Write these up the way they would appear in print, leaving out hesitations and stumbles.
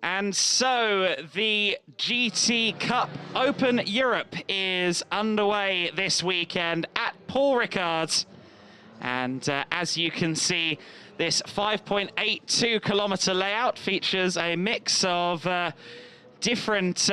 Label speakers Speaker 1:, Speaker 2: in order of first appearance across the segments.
Speaker 1: And so the GT Cup Open Europe is underway this weekend at Paul Ricard. And as you can see, this 5.82 kilometer layout features a mix of different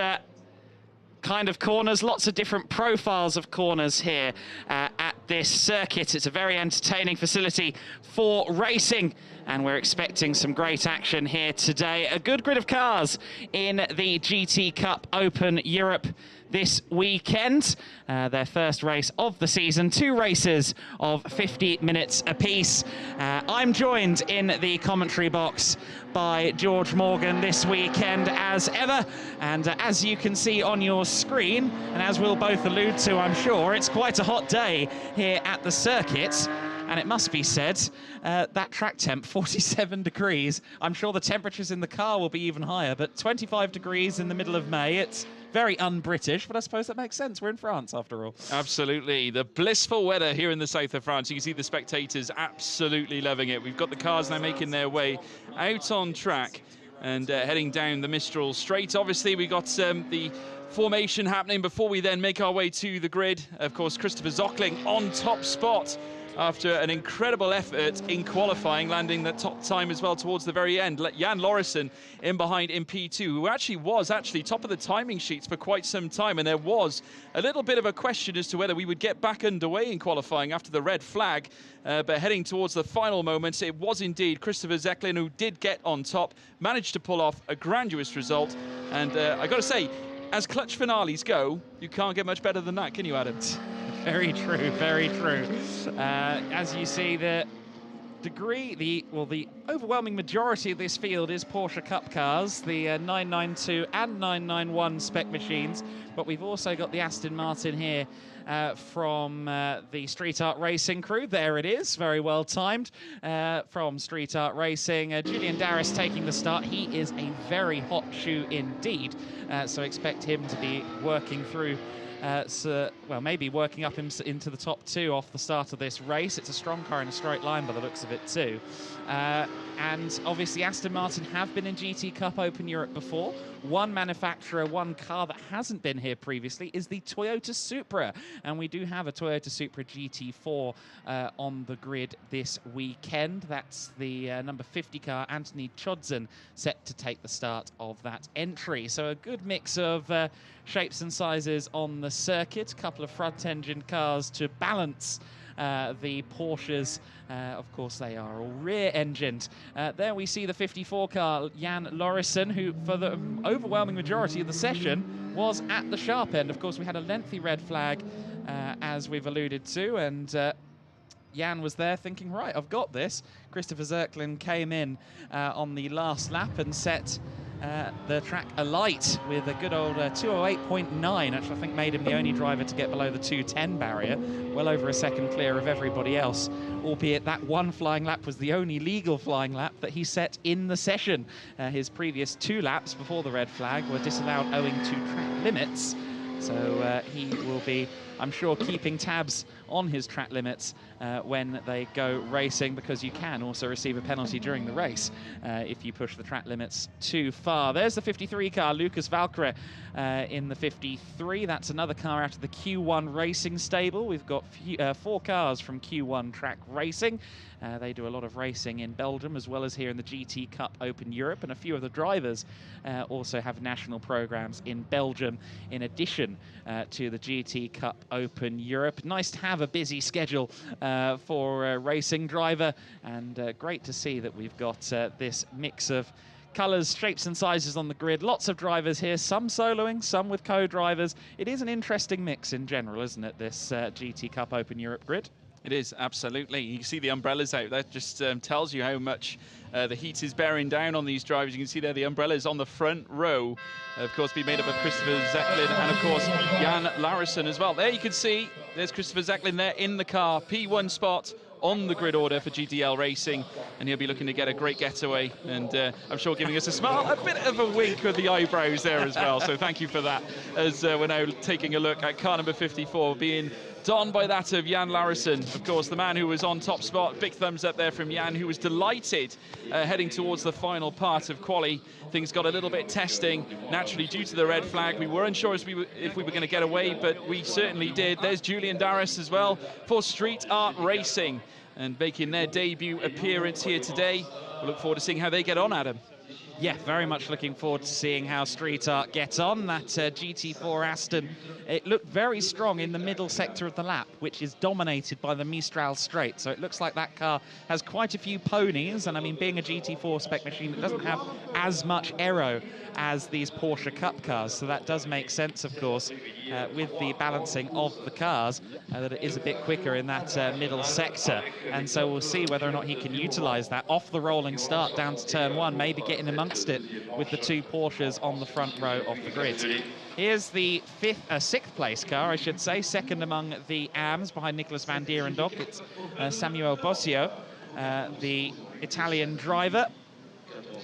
Speaker 1: kind of corners, lots of different profiles of corners here at this circuit. It's a very entertaining facility for racing, and we're expecting some great action here today. A good grid of cars in the GT Cup Open Europe this weekend. Their first race of the season, 2 races of 50 minutes apiece. I'm joined in the commentary box by George Morgan this weekend as ever, and as you can see on your screen, and as we'll both allude to, I'm sure, it's quite a hot day here at the circuit. And it must be said, that track temp, 47 degrees. I'm sure the temperatures in the car will be even higher, but 25 degrees in the middle of May. It's very un-British, but I suppose that makes sense. We're in France, after all. Absolutely. The blissful weather here in the south of France. You can see the spectators absolutely loving it. We've got the cars now making their way out on track and heading down the Mistral Straight. Obviously, we got the formation happening before we then make our way to the grid. Of course, Christopher Zockling on top spot after an incredible effort in qualifying, landing that top time as well towards the very end. Jan Lauritsen in behind in P2, who was top of the timing sheets for quite some time, and there was a little bit of a question as to whether we would get back underway in qualifying after the red flag, but heading towards the final moments, it was indeed Christopher Zockling who did get on top, managed to pull off a grandiose result, and I got to say, as clutch finales go, you can't get much better than that, can you, Adam? Very true, very true. As you see, the overwhelming majority of this field is Porsche Cup cars, the 992 and 991 spec machines, but we've also got the Aston Martin here from the Street Art Racing crew. There it is, very well timed from Street Art Racing. Julian Darris taking the start. He is a very hot shoe indeed, so expect him to be working through maybe working up into the top 2 off the start of this race. It's a strong car in a straight line by the looks of it too. And obviously Aston Martin have been in GT Cup Open Europe before. One manufacturer, one car that hasn't been here previously is the Toyota Supra. And we do have a Toyota Supra GT4 on the grid this weekend. That's the number 50 car, Anthony Chodzin, set to take the start of that entry. So a good mix of shapes and sizes on the circuit. A couple of front-engine cars to balance the Porsches. Of course, they are all rear-engined. There we see the 54 car, Jan Lauritsen, who for the overwhelming majority of the session was at the sharp end. Of course, we had a lengthy red flag, as we've alluded to, and Jan was there thinking, right, I've got this. Christopher Zockling came in on the last lap and set the track alight with a good old 208.9, which I think made him the only driver to get below the 210 barrier, well over a second clear of everybody else, albeit that one flying lap was the only legal flying lap that he set in the session. His previous 2 laps before the red flag were disallowed owing to track limits, so he will be, I'm sure, keeping tabs on his track limits when they go racing, because you can also receive a penalty during the race if you push the track limits too far. There's the 53 car, Lucas Valkyrie in the 53. That's another car out of the Q1 Racing stable. We've got 4 cars from Q1 Track Racing. They do a lot of racing in Belgium as well as here in the GT Cup Open Europe, and a few of the drivers also have national programs in Belgium in addition to the GT Cup Open Europe. Nice to have a busy schedule for a racing driver, and great to see that we've got this mix of colours, shapes and sizes on the grid. Lots of drivers here, some soloing, some with co-drivers. It is an interesting mix in general, isn't it, this GT Cup Open Europe grid? It is, absolutely. You can see the umbrellas out. That just tells you how much the heat is bearing down on these drivers. You can see there the umbrellas on the front row, of course, be made up of Christopher Zockling and, of course, Jan Lauritsen as well. There you can see, there's Christopher Zockling there in the car, P1 spot on the grid order for GTL Racing, and he'll be looking to get a great getaway, and I'm sure giving us a smile, a bit of a wink with the eyebrows there as well, so thank you for that, as we're now taking a look at car number 54 being
Speaker 2: done by that of Jan Larison, of course, the man who was on top spot. Big thumbs up there from Jan, who was delighted heading towards the final part of quali. Things got a little bit testing, naturally, due to the red flag. We weren't sure if we were going to get away, but we certainly did. There's Julian Darris as well for Street Art Racing, and making their debut appearance here today. We look forward to seeing how they get on, Adam.
Speaker 1: Yeah, very much looking forward to seeing how Street Art get on. That GT4 Aston, it looked very strong in the middle sector of the lap, which is dominated by the Mistral straight. So it looks like that car has quite a few ponies. And I mean, being a GT4 spec machine, it doesn't have as much aero as these Porsche Cup cars. So that does make sense, of course, with the balancing of the cars, that it is a bit quicker in that middle sector. And so we'll see whether or not he can utilize that off the rolling start down to turn one, maybe getting amongst it with the two Porsches on the front row of the grid. Here's the sixth place car, I should say, second among the AMs behind Nicolas van Dierendonck. It's Samuel Boscio, the Italian driver.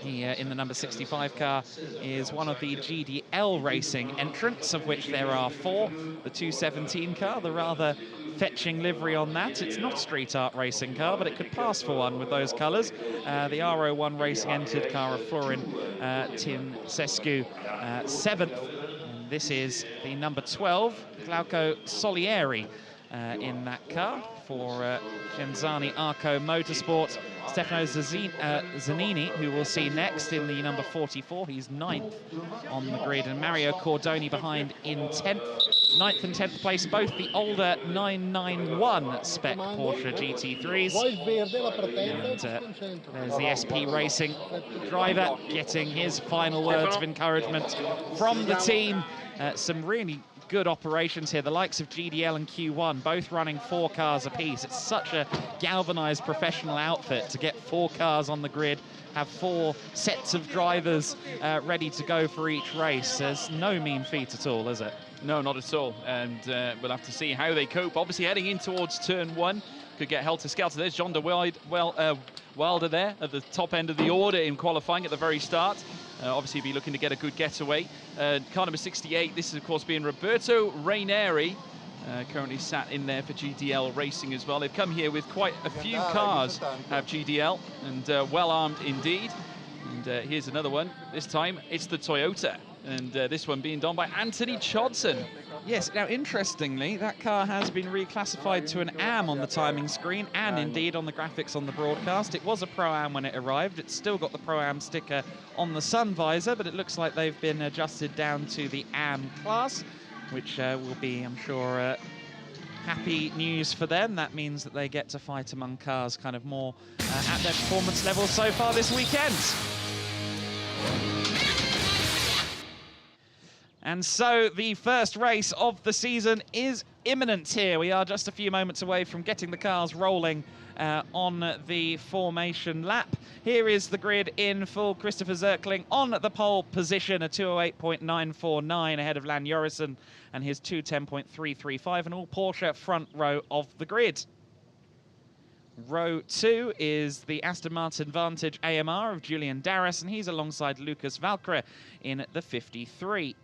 Speaker 1: He, in the number 65 car, is one of the GDL racing entrants, of which there are 4. The 217 car, the rather fetching livery on that. It's not Street Art racing car, but it could pass for one with those colours. The RO1 racing entered car of Florin Tinsescu, 7th. And this is the number 12, Glauco Solieri, in that car for Genzani Arco Motorsport. Stefano Zanini, who we'll see next in the number 44. He's 9th on the grid, and Mario Cordoni behind in 10th. 9th and 10th place, both the older 991 spec Porsche GT3s. And there's the SP Racing driver getting his final words of encouragement from the team. Some really good operations here, the likes of GDL and Q1, both running 4 cars apiece. It's such a galvanized professional outfit to get 4 cars on the grid, have 4 sets of drivers ready to go for each race. There's no mean feat at all, is it?
Speaker 2: No, not at all, and we'll have to see how they cope. Obviously heading in towards turn 1, could get helter-skelter. There's John de Wilder there at the top end of the order in qualifying at the very start. Obviously be looking to get a good getaway. Car number 68, this is of course being Roberto Raineri, currently sat in there for GDL Racing as well. They've come here with quite a few cars, have GDL, and well armed indeed. And here's another one. This time it's the Toyota, and this one being done by Anthony Chodson.
Speaker 1: Yes, now interestingly, that car has been reclassified to an AM on the timing screen and indeed on the graphics on the broadcast. It was a Pro-Am when it arrived. It's still got the Pro-Am sticker on the sun visor, but it looks like they've been adjusted down to the AM class, which will be, I'm sure, happy news for them. That means that they get to fight among cars kind of more at their performance level so far this weekend. And so the first race of the season is imminent here. We are just a few moments away from getting the cars rolling on the formation lap. Here is the grid in full. Christopher Zirkling on the pole position, a 208.949 ahead of Lan Jorrison and his 210.335, and all Porsche front row of the grid. Row 2 is the Aston Martin Vantage AMR of Julian Darris, and he's alongside Lucas Valkyrie in the 53.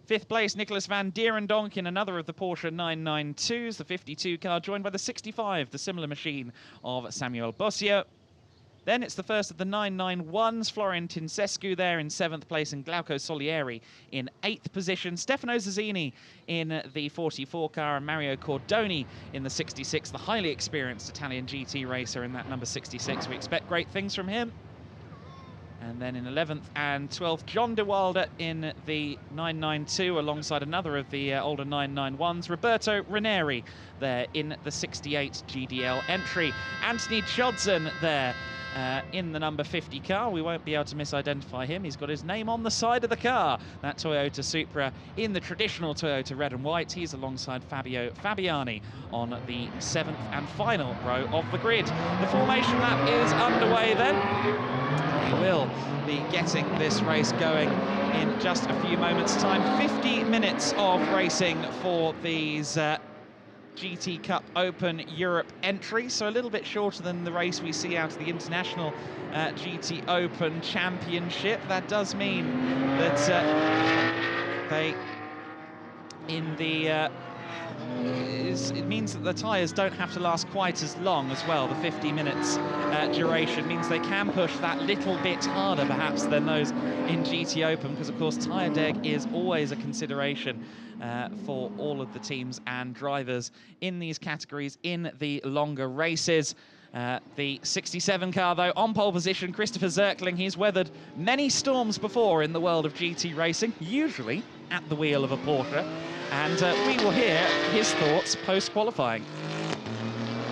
Speaker 1: 5th place, Nicolas van Dierendonck in another of the Porsche 992s, the 52 car, joined by the 65, the similar machine of Samuel Boscio. Then it's the first of the 991s, Florin Tinsescu there in 7th place, and Glauco Solieri in 8th position. Stefano Zazzini in the 44 car, and Mario Cordoni in the 66, the highly experienced Italian GT racer in that number 66. We expect great things from him. And then in 11th and 12th, John de Wilder in the 992 alongside another of the older 991s, Roberto Raineri there in the 68 GDL entry. Anthony Chodson there in the number 50 car. We won't be able to misidentify him. He's got his name on the side of the car. That Toyota Supra in the traditional Toyota red and white. He's alongside Fabio Fabiani on the 7th and final row of the grid. The formation lap is underway then. We will be getting this race going in just a few moments' time. 50 minutes of racing for these GT Cup Open Europe entries, so a little bit shorter than the race we see out of the International GTOpen Championship. That does mean that they, in the it means that the tyres don't have to last quite as long as well. The 50 minutes duration means they can push that little bit harder perhaps than those in GTOpen, because of course tyre deg is always a consideration for all of the teams and drivers in these categories in the longer races. The 67 car, though, on pole position, Christopher Zirkling. He's weathered many storms before in the world of GT racing, usually at the wheel of a Porsche. And we will hear his thoughts post-qualifying.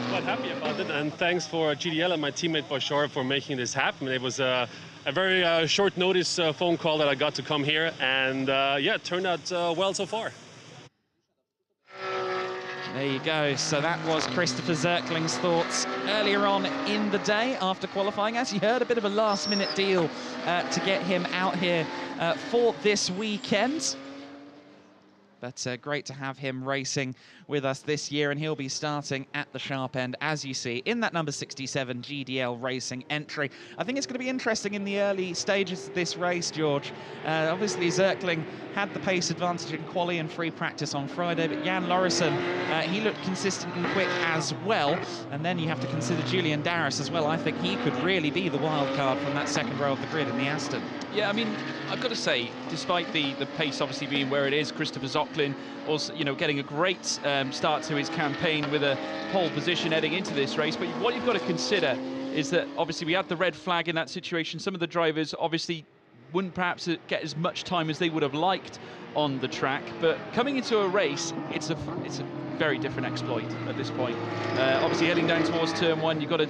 Speaker 3: Quite happy about it, and thanks for GDL and my teammate Boscio for making this happen. It was a very short notice phone call that I got to come here, and yeah, it turned out well so far.
Speaker 1: There you go. So that was Christopher Zirkling's thoughts earlier on in the day after qualifying. As you heard, a bit of a last-minute deal to get him out here for this weekend. But great to have him racing with us this year, and he'll be starting at the sharp end, as you see, in that number 67 GDL Racing entry. I think it's going to be interesting in the early stages of this race, George. Obviously, Zirkling had the pace advantage in quali and free practice on Friday, but Jan Lauritsen, he looked consistent and quick as well. And then you have to consider Julian Darris as well. I think he could really be the wild card from that second row of the grid in the Aston.
Speaker 2: Yeah, I mean, I've got to say, despite the pace obviously being where it is, Christopher Zirkling also, you know, getting a great start to his campaign with a pole position heading into this race. But what you've got to consider is that obviously we had the red flag in that situation. Some of the drivers obviously wouldn't perhaps get as much time as they would have liked on the track. But coming into a race, it's a very different exploit at this point. Obviously heading down towards turn one, you've got to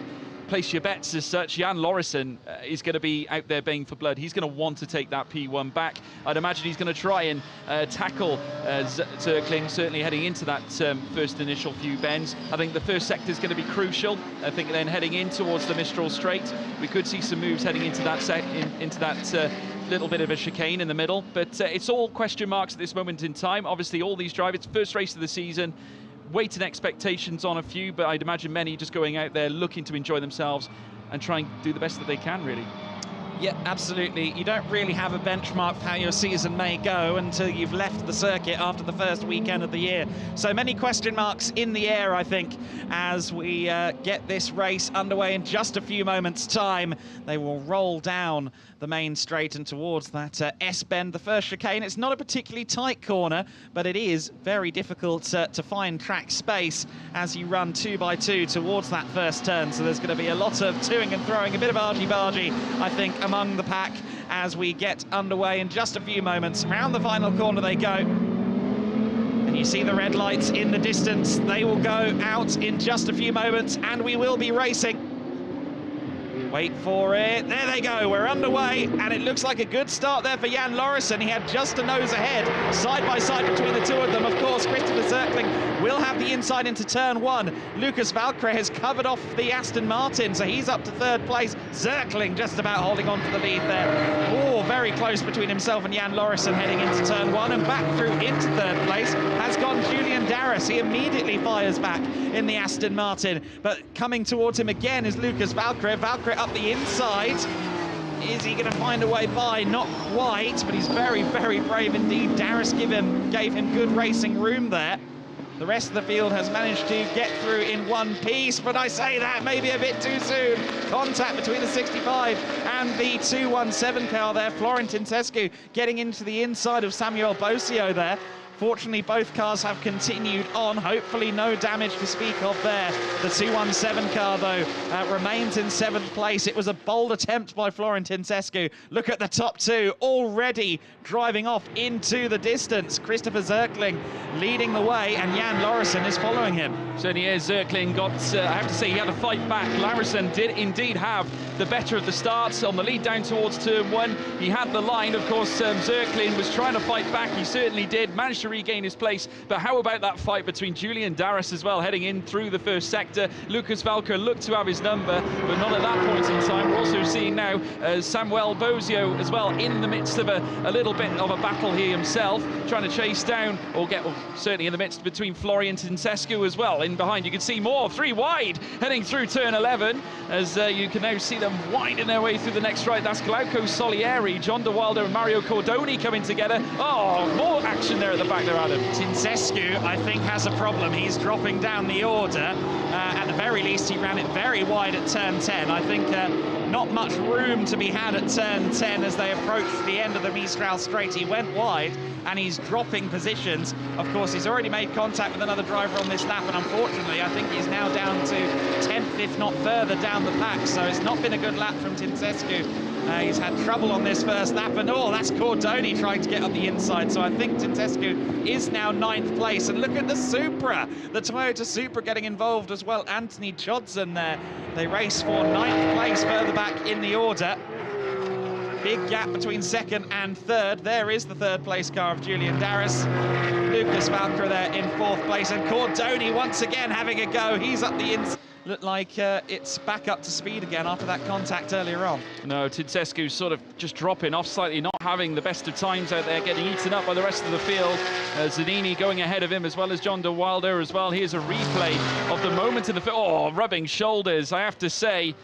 Speaker 2: place your bets as such. Jan Lauritsen is going to be out there baying for blood. He's going to want to take that P1 back. I'd imagine he's going to try and tackle Zirkling, certainly heading into that first initial few bends. I think the first sector is going to be crucial. I think then heading in towards the Mistral Straight, we could see some moves heading into that little bit of a chicane in the middle. But it's all question marks at this moment in time. Obviously, all these drivers, first race of the season, weighted expectations on a few, but I'd imagine many just going out there looking to enjoy themselves and try and do the best that they can, really.
Speaker 1: Yeah, absolutely. You don't really have a benchmark for how your season may go until you've left the circuit after the first weekend of the year. So many question marks in the air, I think, as we get this race underway in just a few moments' time. They will roll down the main straight and towards that S-bend, the first chicane. It's not a particularly tight corner, but it is very difficult to find track space as you run 2 by 2 towards that first turn. So there's going to be a lot of toing and throwing, a bit of argy-bargy, I think, among the pack as we get underway in just a few moments. Around the final corner they go. And you see the red lights in the distance. They will go out in just a few moments, and we will be racing. Wait for it. There they go. We're underway, and it looks like a good start there for Jan Lauritsen. He had just a nose ahead, side by side between the two of them. Of course, Christopher Zirkling will have the inside into turn one. Lucas Valkyrie has covered off the Aston Martin, so he's up to third place. Zirkling just about holding on to the lead there. Oh, very close between himself and Jan Lauritsen heading into turn one, and back through into third place has gone Julian Darris. He immediately fires back in the Aston Martin, but coming towards him again is Lucas Valkyrie. Valkyrie up the inside. Is he going to find a way by? Not quite, but he's very, very brave indeed. Darris gave him good racing room there. The rest of the field has managed to get through in one piece, but I say that maybe a bit too soon. Contact between the 65 and the 217 car there. Florentin Tescu getting into the inside of Samuel Boscio there. Fortunately, both cars have continued on. Hopefully no damage to speak of there. The 217 car, though, remains in 7th place. It was a bold attempt by Florentin Tescu. Look at the top two, already driving off into the distance. Christopher Zirkling leading the way, and Jan Lauritsen is following him.
Speaker 2: Certainly is. Zirkling got, I have to say, he had to fight back. Lauritsen did indeed have the better of the starts on the lead down towards turn one. He had the line. Of course, Zirkling was trying to fight back. He certainly did, managed to regain his place. But how about that fight between Julian Darris as well, heading in through the first sector? Lucas Valkyrie looked to have his number, but not at that point in time. We're also seeing now Samuel Boscio as well in the midst of a little bit of a battle here himself, trying to chase down, or get, well, certainly in the midst between Florentin and Tescu as well. In behind, you can see more, 3 wide, heading through turn 11, as you can now see them winding their way through the next straight. That's Glauco Solieri, John De Wilder and Mario Cordoni coming together. Oh, more action there at the back. back there, Adam?
Speaker 1: Tincescu, I think, has a problem. He's dropping down the order. At the very least, he ran it very wide at turn 10. I think not much room to be had at turn 10 as they approach the end of the Mistral straight. He went wide and he's dropping positions. Of course, he's already made contact with another driver on this lap, and unfortunately, I think he's now down to 10th, if not further down the pack. So it's not been a good lap from Tincescu. He's had trouble on this first lap, and oh, that's Cordoni trying to get up the inside. So I think Tincescu is now 9th place. And look at the Supra, the Toyota Supra getting involved as well. Anthony Chodson there. They race for 9th place further back in the order. Big gap between 2nd and 3rd. There is the 3rd place car of Julian Darris. Lucas Valkyrie there in 4th place, and Cordoni once again having a go. He's up the inside. Look like it's back up to speed again after that contact earlier on.
Speaker 2: No, Tincescu's sort of just dropping off slightly, not having the best of times out there, getting eaten up by the rest of the field. Zanini going ahead of him, as well as John de Wilder as well. Here's a replay of the moment in the field. Oh, rubbing shoulders, I have to say.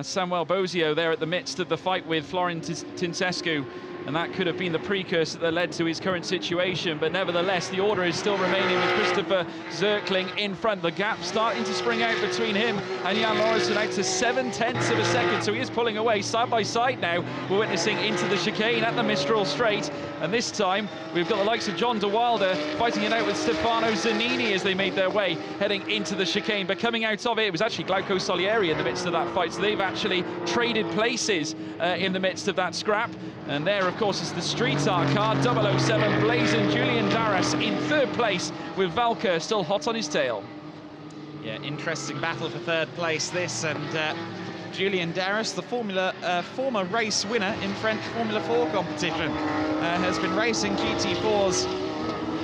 Speaker 2: Samuel Boscio there at the midst of the fight with Florian Tincescu. And that could have been the precursor that led to his current situation. But nevertheless, the order is still remaining with Christopher Zirkling in front. The gap starting to spring out between him and Jan Lauritsen, out to 7/10 of a second. So he is pulling away side by side now. We're witnessing into the chicane at the Mistral Straight. And this time, we've got the likes of John de Wilder fighting it out with Stefano Zanini as they made their way heading into the chicane. But coming out of it, it was actually Glauco Solieri in the midst of that fight. So they've actually traded places in the midst of that scrap. And there, of course, is the street art car, 007 blazing Julian Darris in 3rd place with Valkyrie still hot on his tail.
Speaker 1: Yeah, interesting battle for 3rd place this, and Julian Darris, the former race winner in French Formula 4 competition, has been racing GT4s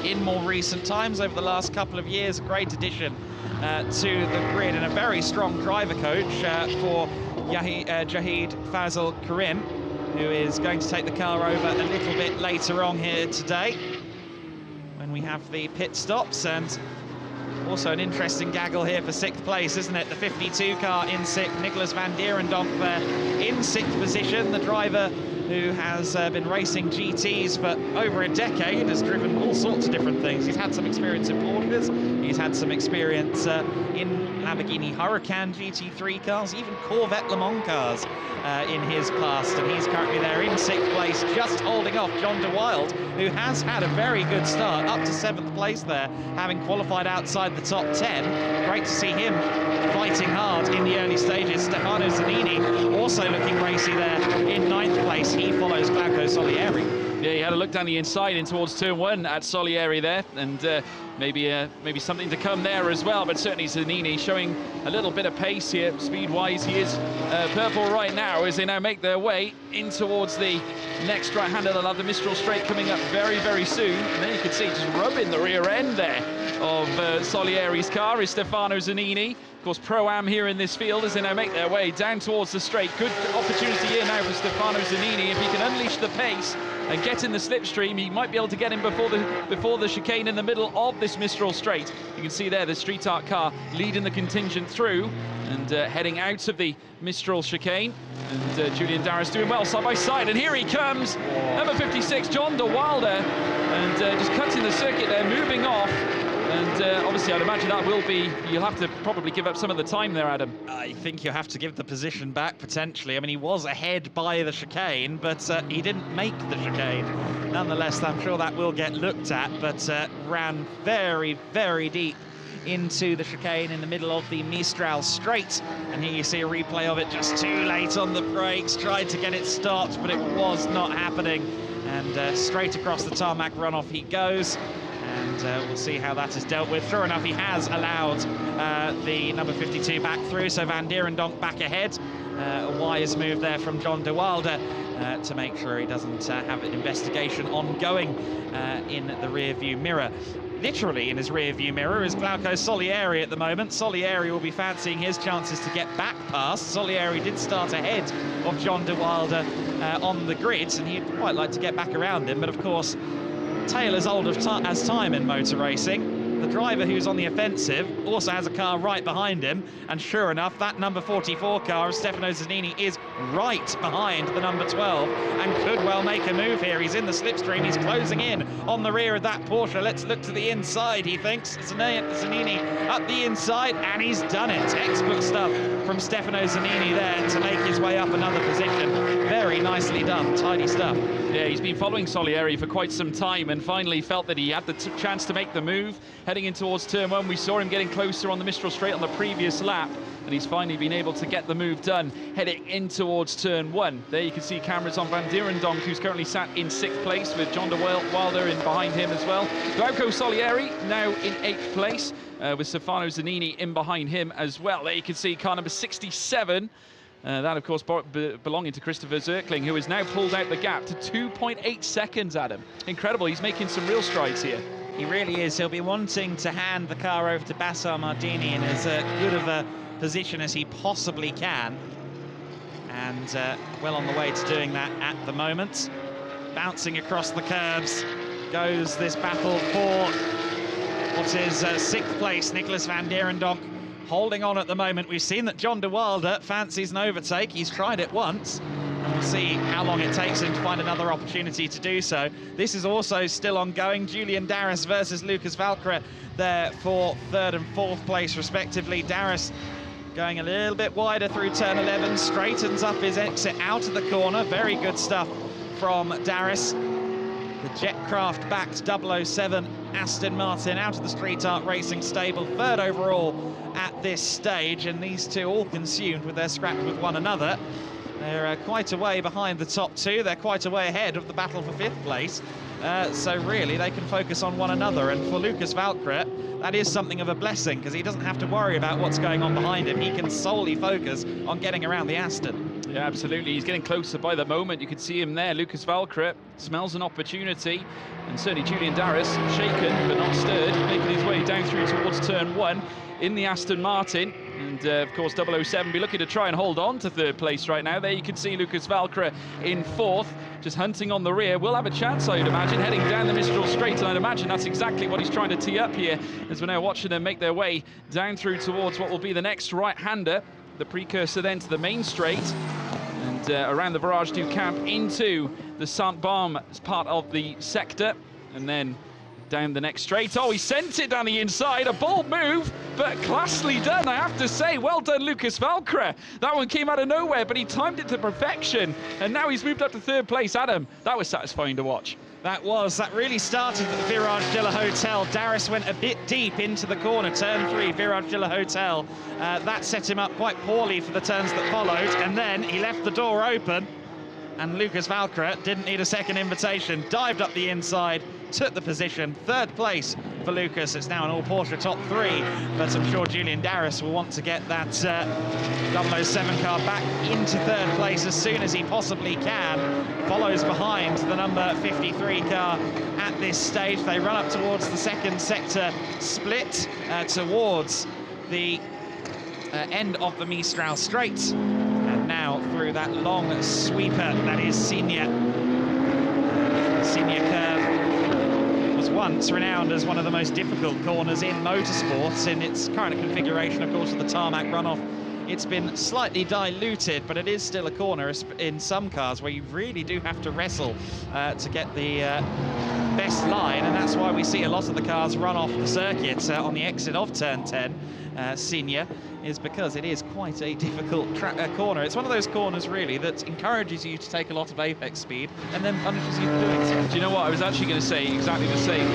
Speaker 1: in more recent times over the last couple of years. A great addition to the grid, and a very strong driver coach for Jahid Fazal Karim, who is going to take the car over a little bit later on here today when we have the pit stops. And also an interesting gaggle here for 6th place, isn't it? The 52 car in 6th, Nicholas van Dierendonk there in 6th position. The driver who has been racing GTs for over a decade, has driven all sorts of different things. He's had some experience in Porsches, he's had some experience in Lamborghini Huracan GT3 cars, even Corvette Le Mans cars in his past, and he's currently there in 6th place, just holding off John de Wilde, who has had a very good start, up to 7th place there, having qualified outside the top 10. Great to see him fighting hard in the early stages. Stefano Zanini also looking racy there in 9th place. He follows Glauco Solieri.
Speaker 2: Yeah, he had a look down the inside in towards turn 1 at Solieri there, and maybe something to come there as well. But certainly Zanini showing a little bit of pace here, speed-wise. He is purple right now as they now make their way in towards the next right-hander. They'll have the Mistral Straight coming up very, very soon. And then you can see just rubbing the rear end there of Solieri's car is Stefano Zanini. Of course, Pro-Am here in this field as they now make their way down towards the straight. Good opportunity here now for Stefano Zanini. If he can unleash the pace and get in the slipstream, he might be able to get him before the chicane in the middle of this Mistral Straight. You can see there the street art car leading the contingent through and heading out of the Mistral chicane. And Julian Darris doing well side by side. And here he comes, number 56, John de Wilder, and just cutting the circuit there, moving off. And obviously, I'd imagine that will be, you'll have to probably give up some of the time there, Adam.
Speaker 1: I think you have to give the position back, potentially. I mean, he was ahead by the chicane, but he didn't make the chicane. Nonetheless, I'm sure that will get looked at, but ran very, very deep into the chicane in the middle of the Mistral Straight. And here you see a replay of it, just too late on the brakes, tried to get it stopped, but it was not happening. And straight across the tarmac runoff he goes. And we'll see how that is dealt with. Sure enough, he has allowed the number 52 back through, so Van Dierendonk back ahead. A wise move there from John de Wilder to make sure he doesn't have an investigation ongoing in the rear-view mirror. Literally in his rear-view mirror is Glauco Solieri at the moment. Solieri will be fancying his chances to get back past. Solieri did start ahead of John de Wilder on the grid, and he'd quite like to get back around him, but of course, tale as old as time in motor racing. The driver who's on the offensive also has a car right behind him, and sure enough, that number 44 car of Stefano Zanini is right behind the number 12 and could well make a move here. He's in the slipstream, he's closing in on the rear of that Porsche. Let's look to the inside, he thinks. Zanini up the inside, and he's done it. Textbook stuff from Stefano Zanini there to make his way up another position. Very nicely done, tidy stuff.
Speaker 2: Yeah, he's been following Solieri for quite some time and finally felt that he had the chance to make the move. Heading in towards turn 1, we saw him getting closer on the Mistral Straight on the previous lap, and he's finally been able to get the move done, heading in towards turn 1. There you can see cameras on Van Dierendonk, who's currently sat in 6th place, with John de Wilder in behind him as well. Glauco Solieri now in 8th place, with Stefano Zanini in behind him as well. There you can see car number 67. That, of course, belonging to Christopher Zirkling, who has now pulled out the gap to 2.8 seconds, Adam. Incredible. He's making some real strides here.
Speaker 1: He really is. He'll be wanting to hand the car over to Bassar Mardini in as good of a position as he possibly can. And well on the way to doing that at the moment. Bouncing across the curbs goes this battle for what is 6th place, Nicholas Van Dierendonk. Holding on at the moment. We've seen that John de Wilder fancies an overtake. He's tried it once, and we'll see how long it takes him to find another opportunity to do so. This is also still ongoing. Julian Darris versus Lucas Valkyrie there for 3rd and 4th place respectively. Darris going a little bit wider through turn 11, straightens up his exit out of the corner. Very good stuff from Darris. The Jetcraft-backed 007 Aston Martin out of the Street Art Racing stable, 3rd overall at this stage, and these two all consumed with their scrap with one another. They're quite a way behind the top 2. They're quite a way ahead of the battle for 5th place. So really, they can focus on one another. And for Lucas Valkyrie, that is something of a blessing, because he doesn't have to worry about what's going on behind him. He can solely focus on getting around the Aston.
Speaker 2: Yeah, absolutely. He's getting closer by the moment. You can see him there. Lucas Valkyrie smells an opportunity. And certainly Julian Darris, shaken but not stirred, making his way down through towards turn 1 in the Aston Martin. And of course 007 be looking to try and hold on to 3rd place right now. There you can see Lucas Valkyrie in 4th, just hunting on the rear. Will have a chance, I would imagine, heading down the Mistral Straight, and I'd imagine that's exactly what he's trying to tee up here, as we're now watching them make their way down through towards what will be the next right-hander, the precursor then to the main straight, and around the Virage du Camp into the Saint-Baume as part of the sector, and then down the next straight. Oh, he sent it down the inside. A bold move, but classily done, I have to say. Well done, Lucas Valkyrie. That one came out of nowhere, but he timed it to perfection, and now he's moved up to 3rd place. Adam, that was satisfying to watch.
Speaker 1: That really started at the Virage de la Hotel. Darris went a bit deep into the corner, turn 3, Virage de la Hotel. That set him up quite poorly for the turns that followed, and then he left the door open, and Lucas Valkyrie didn't need a second invitation, dived up the inside, took the position. 3rd place for Lucas. It's now an all Porsche top 3, but I'm sure Julian Darris will want to get that 007 car back into 3rd place as soon as he possibly can. Follows behind the number 53 car at this stage. They run up towards the 2nd sector split, towards the end of the Mistral Straight, and now through that long sweeper that is Senior curve. Was once renowned as one of the most difficult corners in motorsports. In its current configuration, of course, with the tarmac runoff, it's been slightly diluted, but it is still a corner in some cars where you really do have to wrestle to get the best line, and that's why we see a lot of the cars run off the circuit on the exit of turn 10. Senior, is because it is quite a difficult corner. It's one of those corners really that encourages you to take a lot of apex speed and then punishes you for doing so.
Speaker 2: Do you know what, I was actually going to say exactly the same.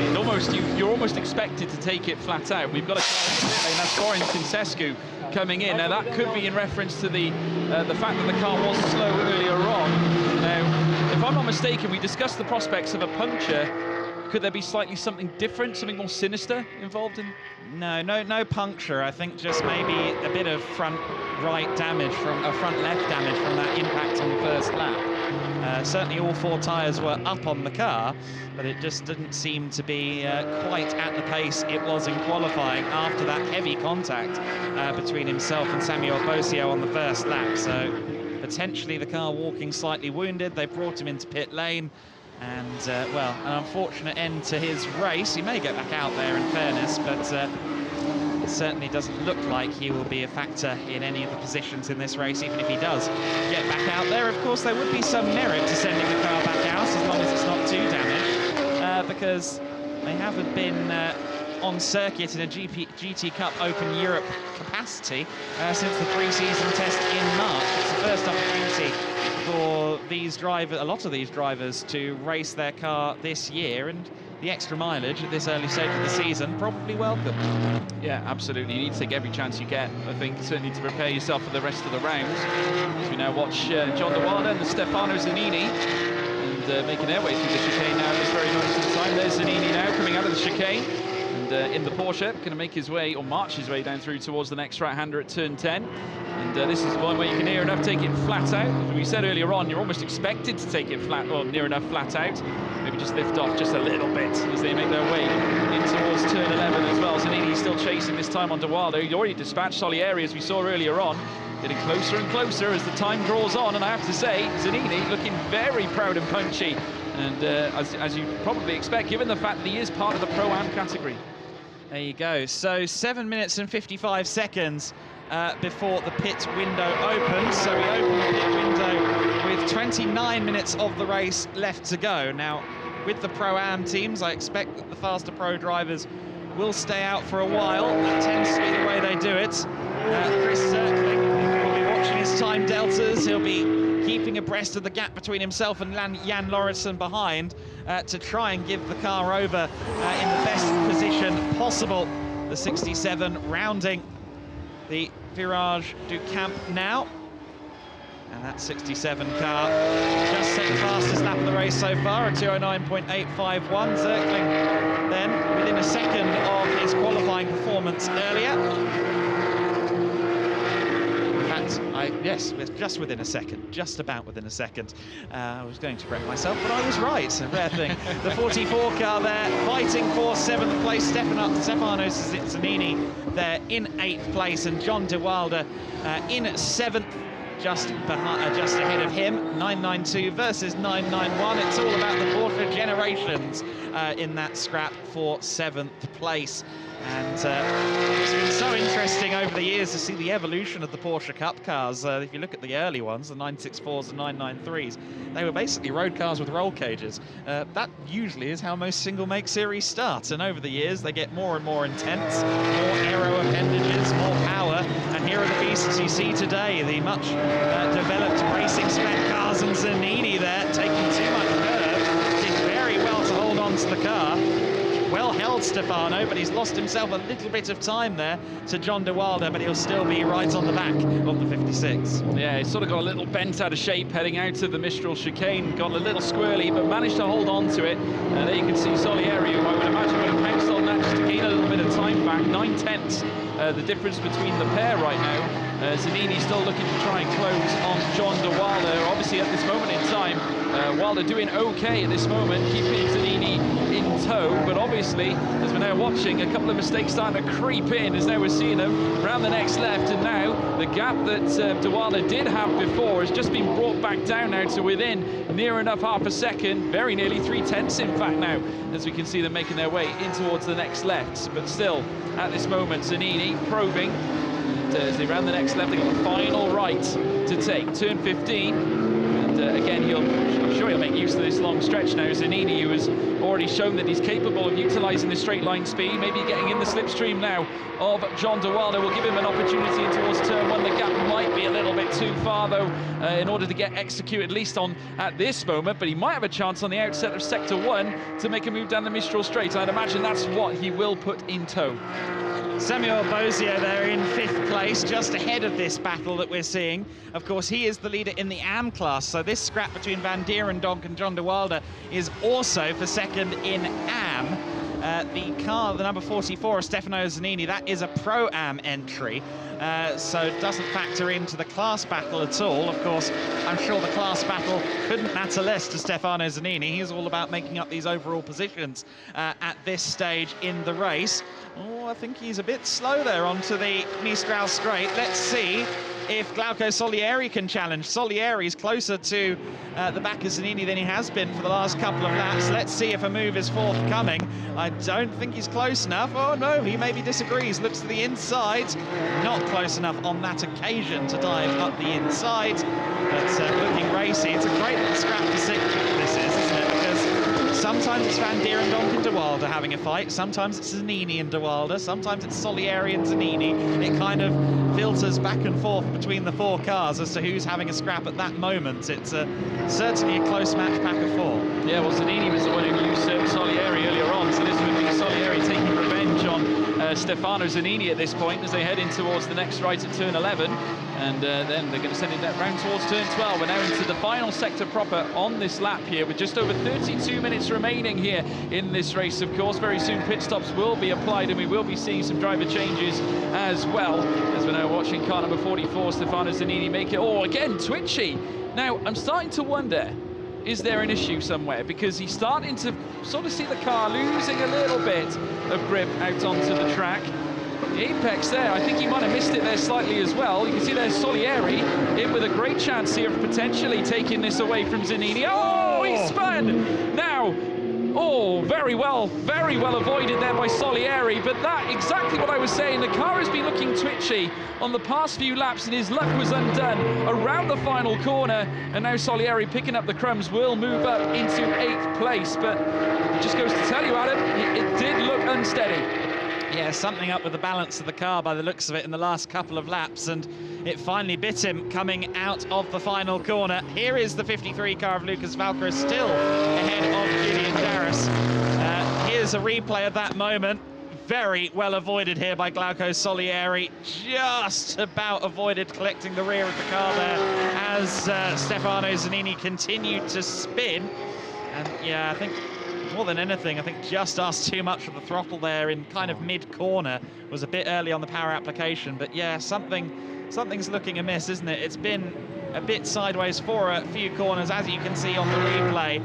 Speaker 2: You're almost expected to take it flat out. We've got a car, and that's Florin Kincescu coming in. Now that could be in reference to the fact that the car was slow earlier on. Now, if I'm not mistaken, we discussed the prospects of a puncture. Could there be slightly something different, something more sinister involved in?
Speaker 1: No puncture. I think just maybe a bit of front right damage from front left damage from that impact on the first lap. Certainly all 4 tyres were up on the car, but it just didn't seem to be quite at the pace it was in qualifying after that heavy contact between himself and Samuel Boscio on the first lap. So potentially the car walking slightly wounded. They brought him into pit lane. And, well, an unfortunate end to his race. He may get back out there, in fairness, but It certainly doesn't look like he will be a factor in any of the positions in this race, even if he does get back out there. Of course, there would be some merit to sending the car back out, as long as it's not too damaged, because they haven't been on circuit in a GT Cup Open Europe capacity since the pre-season test in March. It's the first opportunity for these drivers, a lot of these drivers, to race their car this year, and the extra mileage at this early stage of the season probably welcome.
Speaker 2: Yeah, absolutely. You need to take every chance you get, I think, certainly to prepare yourself for the rest of the rounds. As we now watch John de Wilde and Stefano Zanini, and making their way through the chicane now at this very moment in time. There's Zanini now coming out of the chicane, and in the Porsche, going to make his way, or march his way down through towards the next right-hander at turn 10. And this is the one where you can near enough take it flat out. As we said earlier on, you're almost expected to take it flat, or near enough flat out. Maybe just lift off just a little bit as they make their way in towards turn 11 as well. Zanini's still chasing this time on de Wilde. He already dispatched Solieri, as we saw earlier on. Getting closer and closer as the time draws on, and I have to say, Zanini looking very proud and punchy. And as you probably expect, given the fact that he is part of the Pro-Am category.
Speaker 1: There you go. So 7 minutes and 55 seconds before the pit window opens. So we open the pit window with 29 minutes of the race left to go. Now, with the Pro-Am teams, I expect that the faster Pro drivers will stay out for a while. That tends to be the way they do it. Chris Zirkling will be watching his time deltas. He'll be keeping abreast of the gap between himself and Jan Lauritsen behind to try and give the car over in the best position possible. The 67 rounding the Virage du Camp now. And that 67 car just set the fastest lap of the race so far, a 209.851. Zirkling then within a second of his qualifying performance earlier. Yes, just within a second, just about within a second. I was going to correct myself, but I was right. A rare thing. The 44 car there, fighting for 7th place. Stefano Zanini there in 8th place, and John de Wilde in 7th, just ahead of him. 992 versus 991. It's all about the Porsche generations in that scrap for 7th place. And it's been so interesting over the years to see the evolution of the Porsche Cup cars. If you look at the early ones, the 964s and 993s, they were basically road cars with roll cages. That usually is how most single-make series start. And over the years, they get more and more intense, more aero appendages, more power. And here are the beasts you see today, the much developed racing spec cars, and Zanini there taking too much curve. Did very well to hold on to the car. Well held, Stefano, but he's lost himself a little bit of time there to John de Wilde, but he'll still be right on the back of the 56.
Speaker 2: Yeah, he's sort of got a little bent out of shape heading out of the Mistral chicane, got a little squirrely, but managed to hold on to it. There you can see Solieri, who I would imagine would have pounced on that just to gain a little bit of time back. 9/10 the difference between the pair right now. Zanini still looking to try and close on John de Wilde. Obviously at this moment in time, Wilde doing okay at this moment, keeping Zanini in tow, but obviously, as we're now watching, a couple of mistakes starting to creep in as now we're seeing them around the next left, and now the gap that de Wilde did have before has just been brought back down now to within near enough half a second, very nearly 3/10 in fact now, as we can see them making their way in towards the next left. But still, at this moment, Zanini probing, and as they round the next left, they've got the final right to take, turn 15, and again, I'm sure he'll make use of this long stretch now. Zanini, who has already shown that he's capable of utilising the straight line speed, maybe getting in the slipstream now of John de Wilde, will give him an opportunity towards turn 1. The gap might be a little bit too far, though, in order to get executed, at least at this moment, but he might have a chance on the outset of Sector 1 to make a move down the Mistral Straight. I'd imagine that's what he will put in tow.
Speaker 1: Samuel Boscio there in 5th place, just ahead of this battle that we're seeing. Of course, he is the leader in the AM class, so this scrap between Van Dierendonck and John de Wilde is also for second in AM. The car, the number 44, Stefano Zanini, that is a Pro-Am entry, so it doesn't factor into the class battle at all. Of course, I'm sure the class battle couldn't matter less to Stefano Zanini. He's all about making up these overall positions at this stage in the race. Oh, I think he's a bit slow there onto the Mistral Straight. Let's see if Glauco Solieri can challenge. Solieri's closer to the back of Zanini than he has been for the last couple of laps. Let's see if a move is forthcoming. I don't think he's close enough. Oh no, he maybe disagrees. Looks to the inside. Not close enough on that occasion to dive up the inside. But looking racy. It's a great little scrap for six. This is, isn't it? Because sometimes it's Van Dierendonck and De Wilde having a fight. Sometimes it's Zanini and De Wilde. Sometimes it's Solieri and Zanini. It kind of filters back and forth between the four cars as to who's having a scrap at that moment. It's certainly a close match pack of four.
Speaker 2: Yeah, well, Zanini was the one who usurped Solieri earlier on, so this would be Solieri taking revenge on Stefano Zanini at this point as they head in towards the next right at turn 11. And then they're going to send it round towards turn 12. We're now into the final sector proper on this lap here with just over 32 minutes remaining here in this race. Of course, very soon pit stops will be applied and we will be seeing some driver changes as well, as we're now watching car number 44, Stefano Zanini, make it. Oh, again, twitchy. Now, I'm starting to wonder, is there an issue somewhere? Because he's starting to sort of see the car losing a little bit of grip out onto the track. The apex there, I think he might have missed it there slightly as well. You can see there's Solieri in with a great chance here of potentially taking this away from Zanini. Oh, he spun! Now, oh, very well avoided there by Solieri, but that, exactly what I was saying, the car has been looking twitchy on the past few laps and his luck was undone around the final corner, and now Solieri picking up the crumbs will move up into 8th place, but it just goes to tell you, Adam, it did look unsteady.
Speaker 1: Yeah, something up with the balance of the car by the looks of it in the last couple of laps, and it finally bit him coming out of the final corner. Here is the 53 car of Lucas Valkyrie, still ahead of Julian Darris. Here's a replay of that moment. Very well avoided here by Glauco Solieri. Just about avoided collecting the rear of the car there as Stefano Zanini continued to spin. And yeah, I think more than anything, I think just asked too much of the throttle there in kind of mid-corner. Was a bit early on the power application, but yeah, something's looking amiss, isn't it? It's been a bit sideways for a few corners, as you can see on the replay.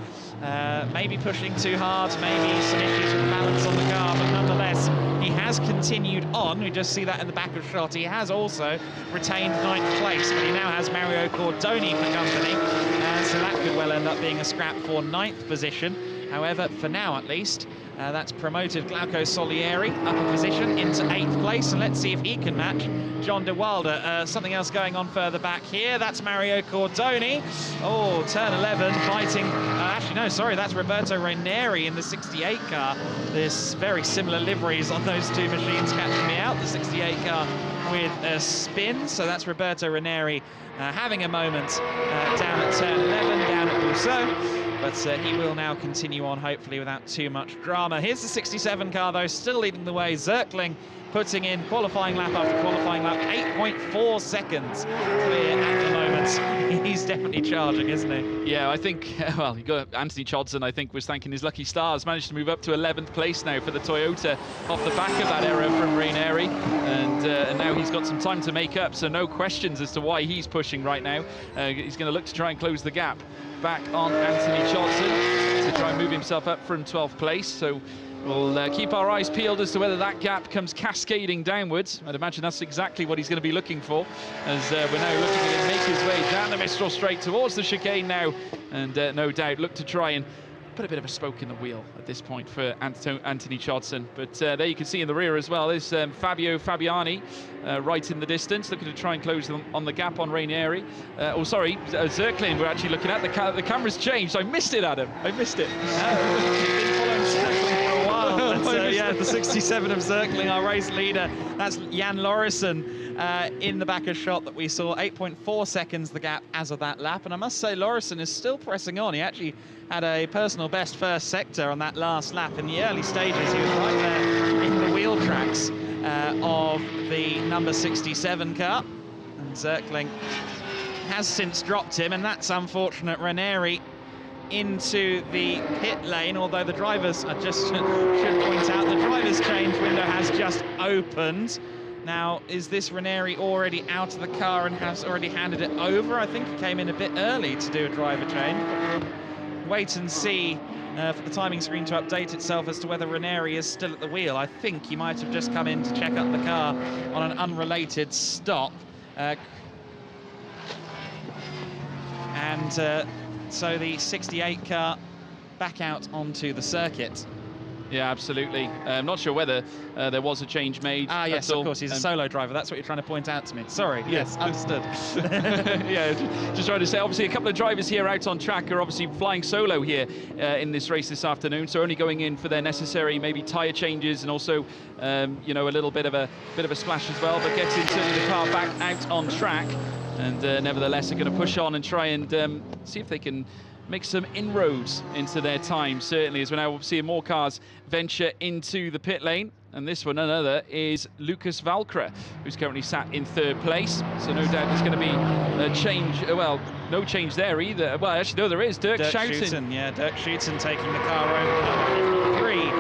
Speaker 1: Maybe pushing too hard, maybe some issues with the balance on the car, but nonetheless, he has continued on. We just see that in the back of shot. He has also retained 9th place, but he now has Mario Cordoni for company, so that could well end up being a scrap for 9th position. However, for now at least, that's promoted Glauco Solieri up a position into 8th place, and let's see if he can match John De Wilde. Something else going on further back here. That's Mario Cordoni. Oh, turn 11, biting. Actually, no, sorry, that's Roberto Ranieri in the 68 car. There's very similar liveries on those two machines catching me out. The 68 car with a spin, so that's Roberto Ranieri having a moment down at turn 11, down at Boscio. But he will now continue on, hopefully, without too much drama. Here's the 67 car, though, still leading the way. Zirkling putting in qualifying lap after qualifying lap, 8.4 seconds clear at the moment. He's definitely charging, isn't he?
Speaker 2: Yeah, I think, well, you got Anthony Chodson, I think, was thanking his lucky stars, managed to move up to 11th place now for the Toyota off the back of that error from Ranieri, and now he's got some time to make up, so no questions as to why he's pushing right now. He's going to look to try and close the gap back on Anthony Chodson to try and move himself up from 12th place. So we'll keep our eyes peeled as to whether that gap comes cascading downwards. I'd imagine that's exactly what he's going to be looking for, as we're now looking at him make his way down the Mistral Straight towards the chicane now, and no doubt look to try and put a bit of a spoke in the wheel at this point for Anthony Chodson. But there you can see in the rear as well is Fabio Fabiani right in the distance, looking to try and close on the gap on Ranieri. Oh, sorry, Zirkling we're actually looking at. The camera's changed. I missed it, Adam. I missed it.
Speaker 1: Been following Zirkling for a while. But, yeah, the 67 of Zirkling, our race leader. That's Jan Lauritsen in the back of shot that we saw. 8.4 seconds the gap as of that lap. And I must say, Lauritsen is still pressing on. He actually had a personal best first sector on that last lap. In the early stages, he was right there in the wheel tracks of the number 67 car. And Zirkling has since dropped him, and that's unfortunate. Ranieri into the pit lane, although the drivers, I just should point out, the driver's change window has just opened. Now, is this Ranieri already out of the car and has already handed it over? I think he came in a bit early to do a driver change, but we'll wait and see for the timing screen to update itself as to whether Ranieri is still at the wheel. I think he might have just come in to check up the car on an unrelated stop. And so the 68 car back out onto the circuit.
Speaker 2: Yeah, absolutely. I'm not sure whether there was a change made.
Speaker 1: Ah, yes, of course. He's a solo driver. That's what you're trying to point out to me. Sorry. Yes, understood.
Speaker 2: Yeah, just trying to say, obviously, a couple of drivers here out on track are obviously flying solo here in this race this afternoon, so only going in for their necessary maybe tyre changes and also, you know, a little bit of a splash as well, but getting certainly the car back out on track, and nevertheless are going to push on and try and see if they can make some inroads into their time, certainly, as we're now seeing more cars venture into the pit lane. And this one, another, is Lucas Valkyrie, who's currently sat in 3rd place. So no doubt there's going to be a change. Well, no change there either. Well, actually, no, there is. Dirk Schouten.
Speaker 1: Yeah, Dirk Schouten taking the car over. Number 53 will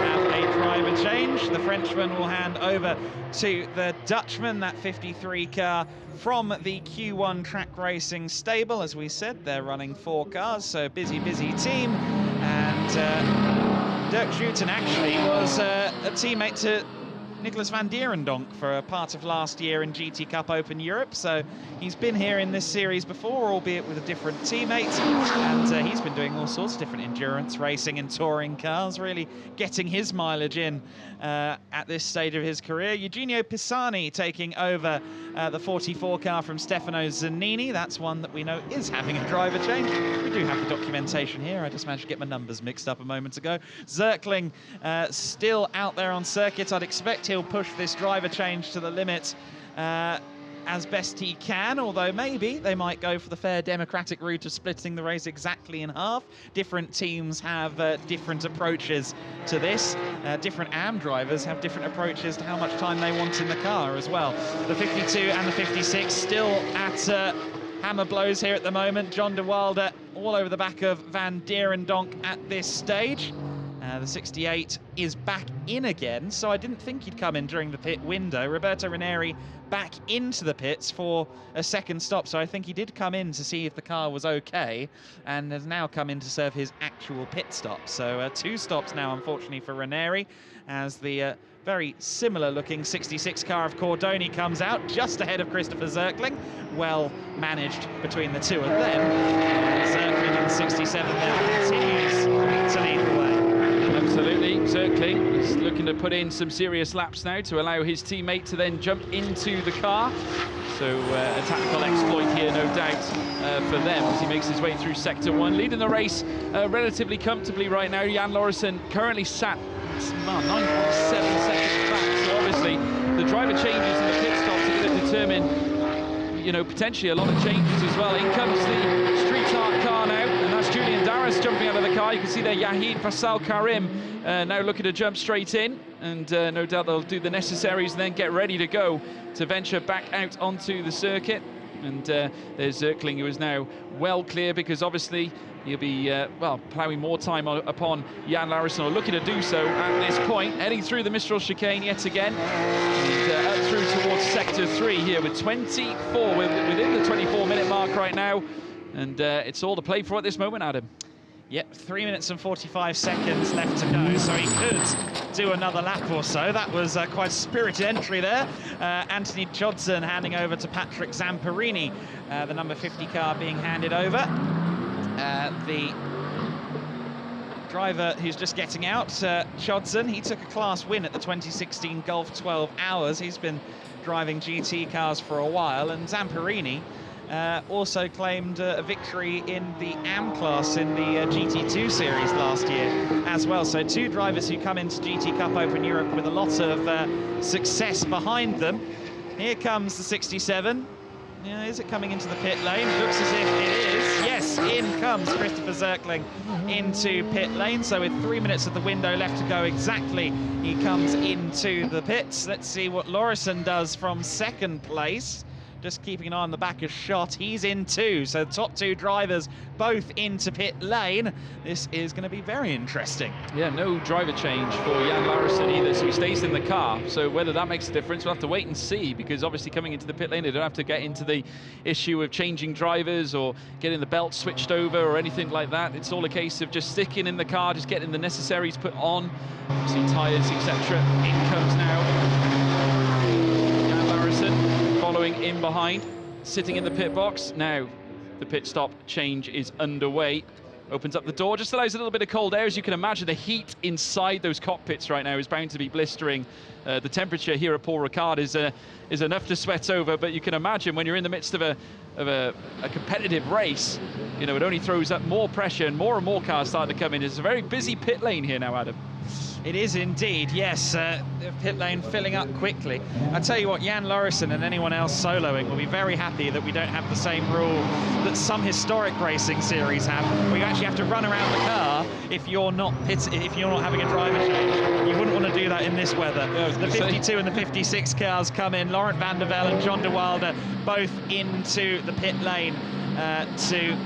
Speaker 1: have a driver change. The Frenchman will hand over to the Dutchman, that 53 car from the Q1 Track Racing stable. As we said, they're running 4 cars, so busy team. And Dirk Schouten actually was a teammate to Nicolas van Dierendonck for a part of last year in GTOpen Europe, so he's been here in this series before, albeit with a different teammate, and he's been doing all sorts of different endurance racing and touring cars, really getting his mileage in at this stage of his career. Eugenio Pisani taking over the 44 car from Stefano Zanini. That's one that we know is having a driver change. We do have the documentation here. I just managed to get my numbers mixed up a moment ago. Zirkling still out there on circuit. I'd expect he'll push this driver change to the limit as best he can, although maybe they might go for the fair democratic route of splitting the race exactly in half. Different teams have different approaches to this. Different AM drivers have different approaches to how much time they want in the car as well. The 52 and the 56 still at hammer blows here at the moment. John de Wilde all over the back of Van Dierendonck at this stage. The 68 is back in again, so I didn't think he'd come in during the pit window. Roberto Ranieri back into the pits for a second stop, so I think he did come in to see if the car was okay, and has now come in to serve his actual pit stop. So 2 stops now, unfortunately, for Ranieri, as the very similar looking 66 car of Cordoni comes out just ahead of Christopher Zirkling. Well managed between the two of them. Zirkling in 67 now continues to lead the way.
Speaker 2: Absolutely, Zirkling is looking to put in some serious laps now to allow his teammate to then jump into the car. So a tactical exploit here, no doubt, for them as he makes his way through Sector 1. Leading the race relatively comfortably right now. Jan Lauritsen currently sat 9.7 seconds back. So obviously the driver changes in the pit stops are going to determine, you know, potentially a lot of changes as well. In comes the street art car now, and that's Julian Darris jumping out of the car. You can see there Yahid Faisal Karim now looking to jump straight in, and no doubt they'll do the necessaries and then get ready to go to venture back out onto the circuit. And there's Zirkling, who is now well clear, because obviously he'll be, well, ploughing more time upon Jan Lauritsen, or looking to do so at this point, heading through the Mistral chicane yet again, and up through towards Sector 3 here with 24, within the 24-minute mark right now, and it's all to play for at this moment, Adam.
Speaker 1: Yep, 3 minutes and 45 seconds left to go, so he could do another lap or so. That was quite a spirited entry there. Anthony Jodson handing over to Patrick Zamparini, the number 50 car being handed over. The driver who's just getting out, Jodson, he took a class win at the 2016 Gulf 12 Hours. He's been driving GT cars for a while, and Zamparini also claimed a victory in the AM class in the GT2 series last year as well. So 2 drivers who come into GTOpen Europe with a lot of success behind them. Here comes the 67. Yeah, is it coming into the pit lane? Looks as if it is. Yes, in comes Christopher Zirkling into pit lane. So with 3 minutes of the window left to go exactly, he comes into the pits. Let's see what Lauritsen does from second place. Just keeping an eye on the back of Shot. He's in too, so the top 2 drivers both into pit lane. This is going to be very interesting.
Speaker 2: Yeah, no driver change for Jan Lauritsen either, so he stays in the car. So whether that makes a difference, we'll have to wait and see, because obviously coming into the pit lane, they don't have to get into the issue of changing drivers or getting the belt switched over or anything like that. It's all a case of just sticking in the car, just getting the necessaries put on, obviously tyres, etc. In comes now Jan Lauritsen, following in behind, sitting in the pit box. Now, the pit stop change is underway. Opens up the door, just allows a little bit of cold air. As you can imagine, the heat inside those cockpits right now is bound to be blistering. The temperature here at Paul Ricard is enough to sweat over, but you can imagine when you're in the midst of a competitive race, you know, it only throws up more pressure and more cars start to come in. It's a very busy pit lane here now, Adam.
Speaker 1: It is indeed, yes. The pit lane filling up quickly. I tell you what, Jan Lauritsen and anyone else soloing will be very happy that we don't have the same rule that some historic racing series have, where you actually have to run around the car if you're not having a driver change. You wouldn't want to do that in this weather. Yeah, the 52 and the 56 cars come in. Laurent van der Velde and John de Wilde both into the pit lane to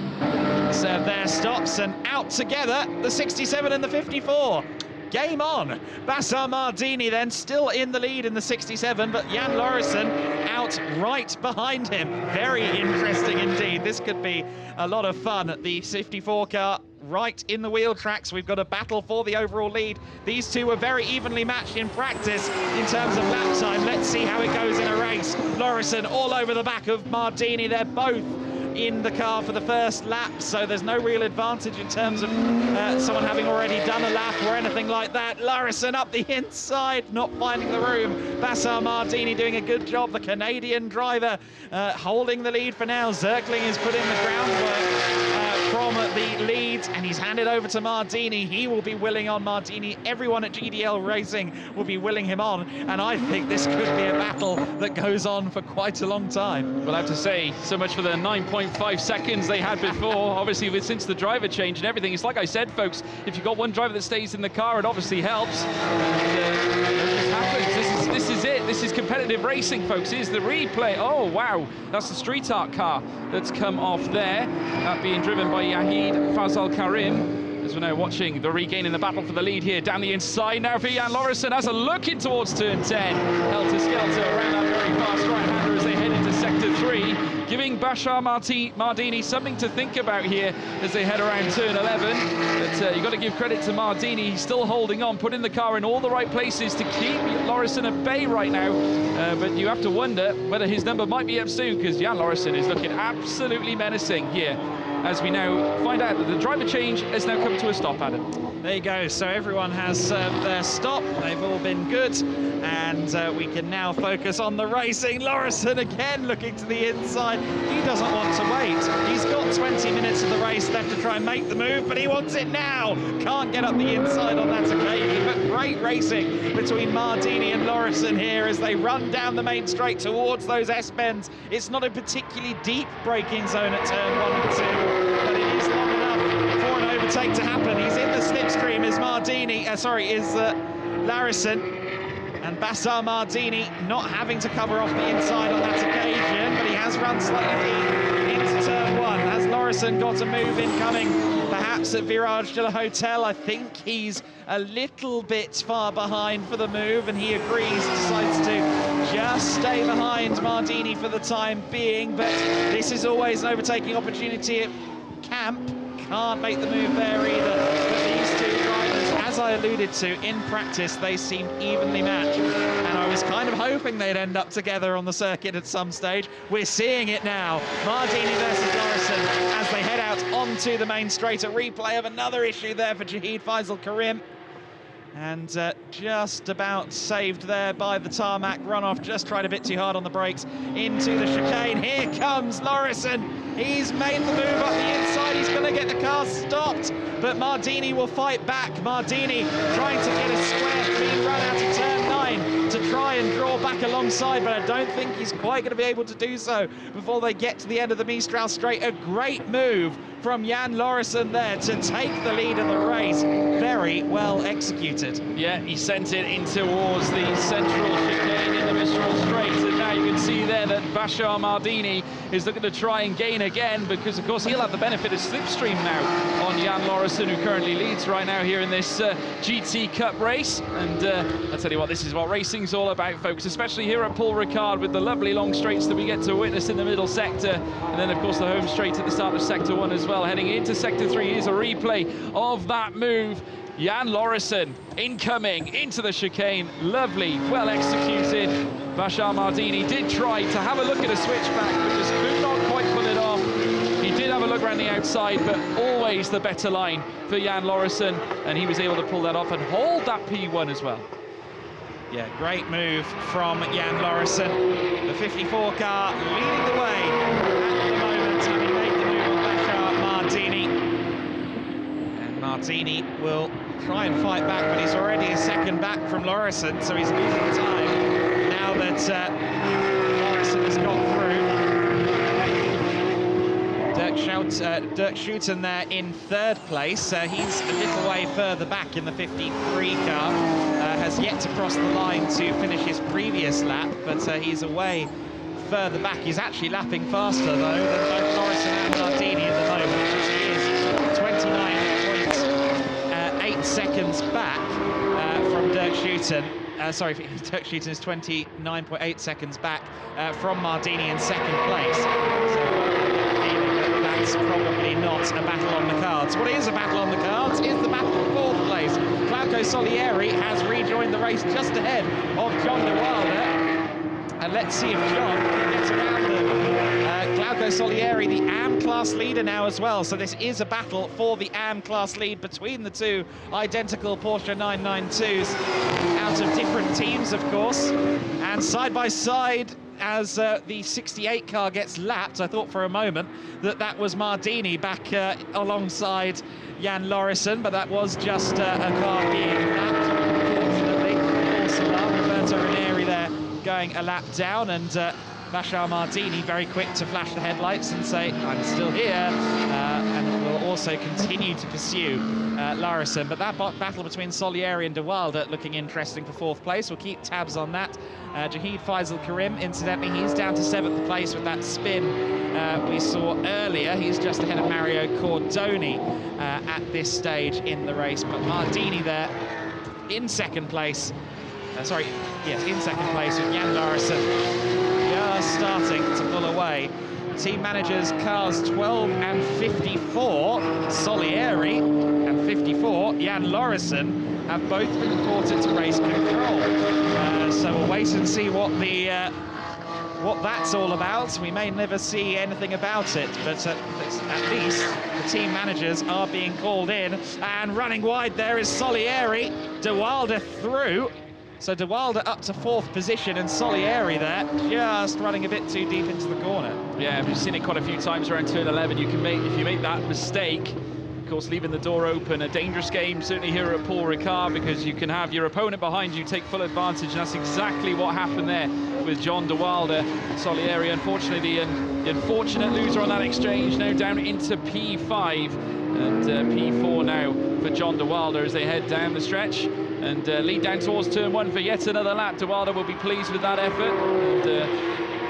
Speaker 1: serve their stops, and out together the 67 and the 54. Game on. Bassar Mardini then still in the lead in the 67, but Jan Lauritsen out right behind him. Very interesting indeed. This could be a lot of fun. The 54 car right in the wheel tracks. We've got a battle for the overall lead. These two were very evenly matched in practice in terms of lap time. Let's see how it goes in a race. Lauritsen all over the back of Mardini. They're both in the car for the first lap, so there's no real advantage in terms of someone having already done a lap or anything like that. Lauritsen up the inside, not finding the room. Bassar Mardini doing a good job. The Canadian driver holding the lead for now. Zirkling has put in the groundwork from the lead, and he's handed over to Mardini. He will be willing on Mardini. Everyone at GDL Racing will be willing him on, and I think this could be a battle that goes on for quite a long time.
Speaker 2: We'll have to say, so much for the 9.5 seconds they had before. Obviously, since the driver change and everything, it's like I said, folks, if you've got one driver that stays in the car, it obviously helps. It happens. This is it. This is competitive racing, folks. Here's the replay. Oh, wow. That's the street art car that's come off there. That being driven by Yahid Fazal Karim. As we're now watching the regain in the battle for the lead here down the inside now for Jan Lauritsen has a look in towards turn 10. Helter-skelter around that very fast right-hander as they head into sector 3, giving Bassar Mardini something to think about here as they head around turn 11. But you've got to give credit to Mardini. He's still holding on, putting the car in all the right places to keep Lauritsen at bay right now. But you have to wonder whether his number might be up soon, because Jan Lauritsen is looking absolutely menacing here, as we now find out that the driver change has now come to a stop, Adam.
Speaker 1: There you go. So everyone has their stop. They've all been good. And we can now focus on the racing. Lauritsen again looking to the inside. He doesn't want to wait. He's got 20 minutes of the race left to try and make the move, but he wants it now. Can't get up the inside on that occasion, but great racing between Mardini and Lauritsen here as they run down the main straight towards those S-bends. It's not a particularly deep braking zone at turn 1 and 2, but it is long enough for an overtake to happen. He's in the slipstream is Lauritsen. And Bassar Mardini not having to cover off the inside on that occasion, but he has run slightly into turn 1. Has Lauritsen got a move incoming, perhaps at Virage de la Hotel? I think he's a little bit far behind for the move, and he agrees, decides to just stay behind Mardini for the time being, but this is always an overtaking opportunity at Camp. Can't make the move there either, but these two drivers, as I alluded to, in practice they seem evenly matched, and I was kind of hoping they'd end up together on the circuit at some stage. We're seeing it now. Mardini versus Lauritsen as they head out onto the main straight. A replay of another issue there for Jahid Faisal Karim, and just about saved there by the tarmac runoff. Just tried a bit too hard on the brakes into the chicane. Here comes Lauritsen. He's made the move up the inside. He's going to get the car stopped, but Mardini will fight back. Mardini trying to get a square clean run out of turn 9 to try and draw back alongside, but I don't think he's quite going to be able to do so before they get to the end of the Mistral straight. A great move from Jan Lauritsen there to take the lead of the race. Very well executed.
Speaker 2: Yeah, he sent it in towards the central chicane in the Mistral straight, and now you can see there that Bassar Mardini is looking to try and gain again, because of course he'll have the benefit of slipstream now on Jan Lauritsen, who currently leads right now here in this GT Cup race. And I'll tell you what, this is what racing's all about, folks, especially here at Paul Ricard, with the lovely long straights that we get to witness in the middle sector, and then of course the home straight at the start of sector 1 as well. Heading into sector 3, here's a replay of that move. Jan Lauritsen incoming into the chicane. Lovely, well executed. Bassar Mardini did try to have a look at a switchback, but just could not quite pull it off. He did good around the outside, but always the better line for Jan Lauritsen, and he was able to pull that off and hold that P1 as well.
Speaker 1: Yeah, great move from Jan Lauritsen. The 54 car leading the way at the moment, having made the move on Bashar Martini. And Martini will try and fight back, but he's already a second back from Lauritsen, so he's losing time now that Lauritsen has got through. Dirk Schouten there in third place. He's a little way further back in the 53 car. Has yet to cross the line to finish his previous lap, but he's away further back. He's actually lapping faster, though, than both Lauritsen and Martini at the moment, which he is 29.8 seconds back from Dirk Schouten. Sorry, Dirk Schouten is 29.8 seconds back from Martini in second place. So, that's probably not a battle on the cards. What is a battle on the cards is the battle for fourth place. Glauco Solieri has rejoined the race just ahead of John de Wilde. And let's see if John can get around them. Glauco Solieri, the AM class leader now as well. So this is a battle for the AM class lead between the two identical Porsche 992s out of different teams, of course. And side by side, as the 68 car gets lapped, I thought for a moment that was Martini back alongside Jan Lauritsen, but that was just a car being lapped, unfortunately. Roberto Ranieri there going a lap down, and Bashar Martini very quick to flash the headlights and say, I'm still here, and will also continue to pursue Lauritsen. But that battle between Solieri and de Wilde looking interesting for fourth place. We'll keep tabs on that. Jahid Faisal Karim, incidentally, he's down to seventh place with that spin we saw earlier. He's just ahead of Mario Cordoni at this stage in the race. But Martini there in second place. In second place with Jan Lauritsen just starting to pull away. Team managers cars 12 and 54, Solieri, and 54, Jan Lauritsen, have both been reported to race control. So we'll wait and see what that's all about. We may never see anything about it, but at least the team managers are being called in. And running wide there is Solieri, de Wilde through. So de Wilde up to fourth position, and Solieri there just running a bit too deep into the corner. Yeah,
Speaker 2: we've seen it quite a few times around turn 11. If you make that mistake, of course, leaving the door open, a dangerous game, certainly here at Paul Ricard, because you can have your opponent behind you take full advantage, and that's exactly what happened there with John de Wilde. Solieri, unfortunately, the unfortunate loser on that exchange, now down into P5, and P4 now for John de Wilde as they head down the stretch and lead down towards turn 1 for yet another lap. De Wilde will be pleased with that effort, and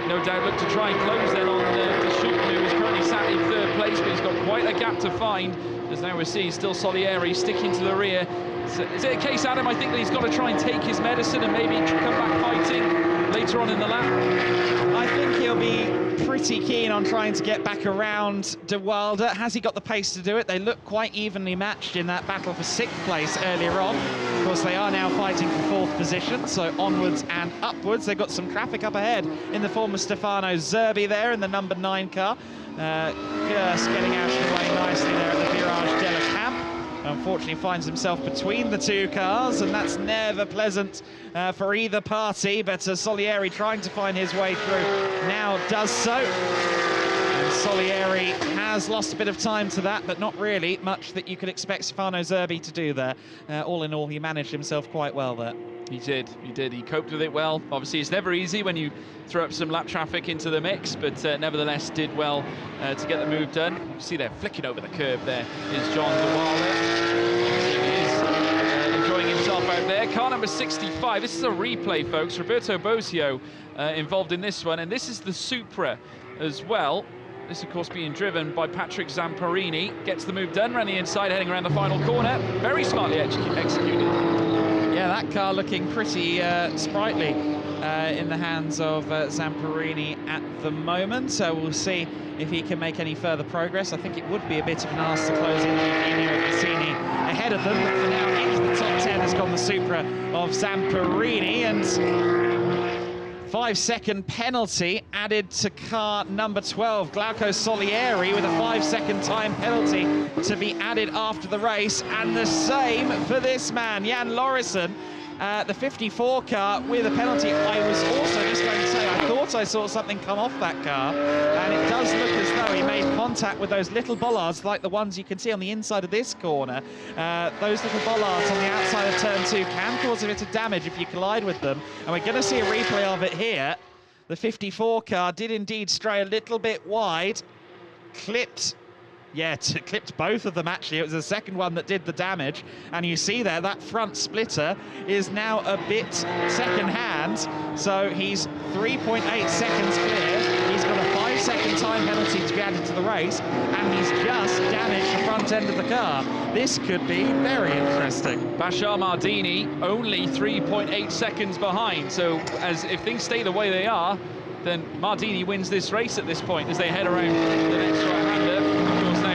Speaker 2: no doubt look to try and close then on de Schouten, who is currently sat in third place, but he's got quite a gap to find, as now we're seeing still Solieri sticking to the rear. So is it a case, Adam, I think that he's got to try and take his medicine and maybe come back fighting later on in the lap?
Speaker 1: I think he'll be pretty keen on trying to get back around de Wilde. Has he got the pace to do it? They look quite evenly matched in that battle for sixth place earlier on. Of course, they are now fighting for fourth position, so onwards and upwards. They've got some traffic up ahead in the form of Stefano Zerbi there in the number 9 car. Just getting out of the way nicely there at the Virage de la Camp. Unfortunately finds himself between the two cars, and that's never pleasant for either party, but Solieri trying to find his way through now does so. And Solieri has lost a bit of time to that, but not really much that you could expect Stefano Zerbi to do there. All in all, he managed himself quite well there.
Speaker 2: He did. He coped with it well. Obviously, it's never easy when you throw up some lap traffic into the mix, but nevertheless did well to get the move done. You see there, flicking over the curb there is John de Wilde. He is enjoying himself out there. Car number 65. This is a replay, folks. Roberto Boscio involved in this one, and this is the Supra as well. This, of course, being driven by Patrick Zamparini. Gets the move done, ran the inside, heading around the final corner. Very smartly executed.
Speaker 1: Yeah, that car looking pretty sprightly in the hands of Zamparini at the moment. So we'll see if he can make any further progress. I think it would be a bit of an ask to close in Eugenio Cassini ahead of them. But for now, into the top 10 has gone the Supra of Zamparini. And 5-second penalty added to car number 12, Glauco Solieri, with a 5-second time penalty to be added after the race. And the same for this man, Jan Lauritsen, the 54 car with a penalty. I was also just going to say, I thought I saw something come off that car, and it does look as though he made contact with those little bollards, like the ones you can see on the inside of this corner. Those little bollards on the outside of turn 2 can cause a bit of damage if you collide with them, and we're going to see a replay of it here. The 54 car did indeed stray a little bit wide, clipped both of them actually. It was the second one that did the damage, and you see there that front splitter is now a bit second-hand, so he's 3.8 seconds clear. He's got a 5-second time penalty to be added to the race, and he's just damaged the front end of the car. This could be very interesting.
Speaker 2: Bashar Mardini only 3.8 seconds behind, so as if things stay the way they are, then Mardini wins this race at this point as they head around the next right-hander.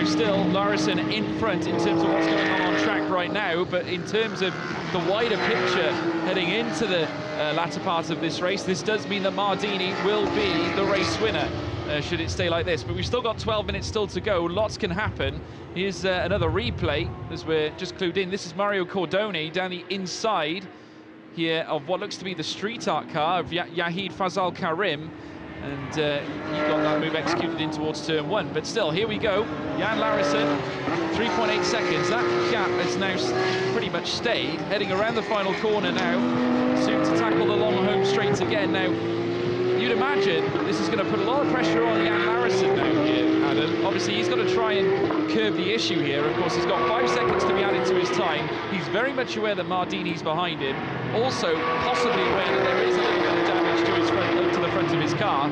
Speaker 2: Still Lauritsen in front in terms of what's going on track right now, but in terms of the wider picture heading into the latter part of this race, this does mean that Mardini will be the race winner should it stay like this. But we've still got 12 minutes still to go. Lots can happen. Here's another replay as we're just clued in. This is Mario Cordoni down the inside here of what looks to be the street art car of Yahid Fazal Karim. And he got that move executed in towards turn 1. But still, here we go. Jan Lauritsen, 3.8 seconds. That gap has now pretty much stayed. Heading around the final corner now. Soon to tackle the long home straight again. Now, you'd imagine this is going to put a lot of pressure on Jan Lauritsen now here, Adam. Obviously, he's got to try and curb the issue here. Of course, he's got 5 seconds to be added to his time. He's very much aware that Mardini's behind him. Also, possibly aware that there is a little bit of damage to his to the front of his car.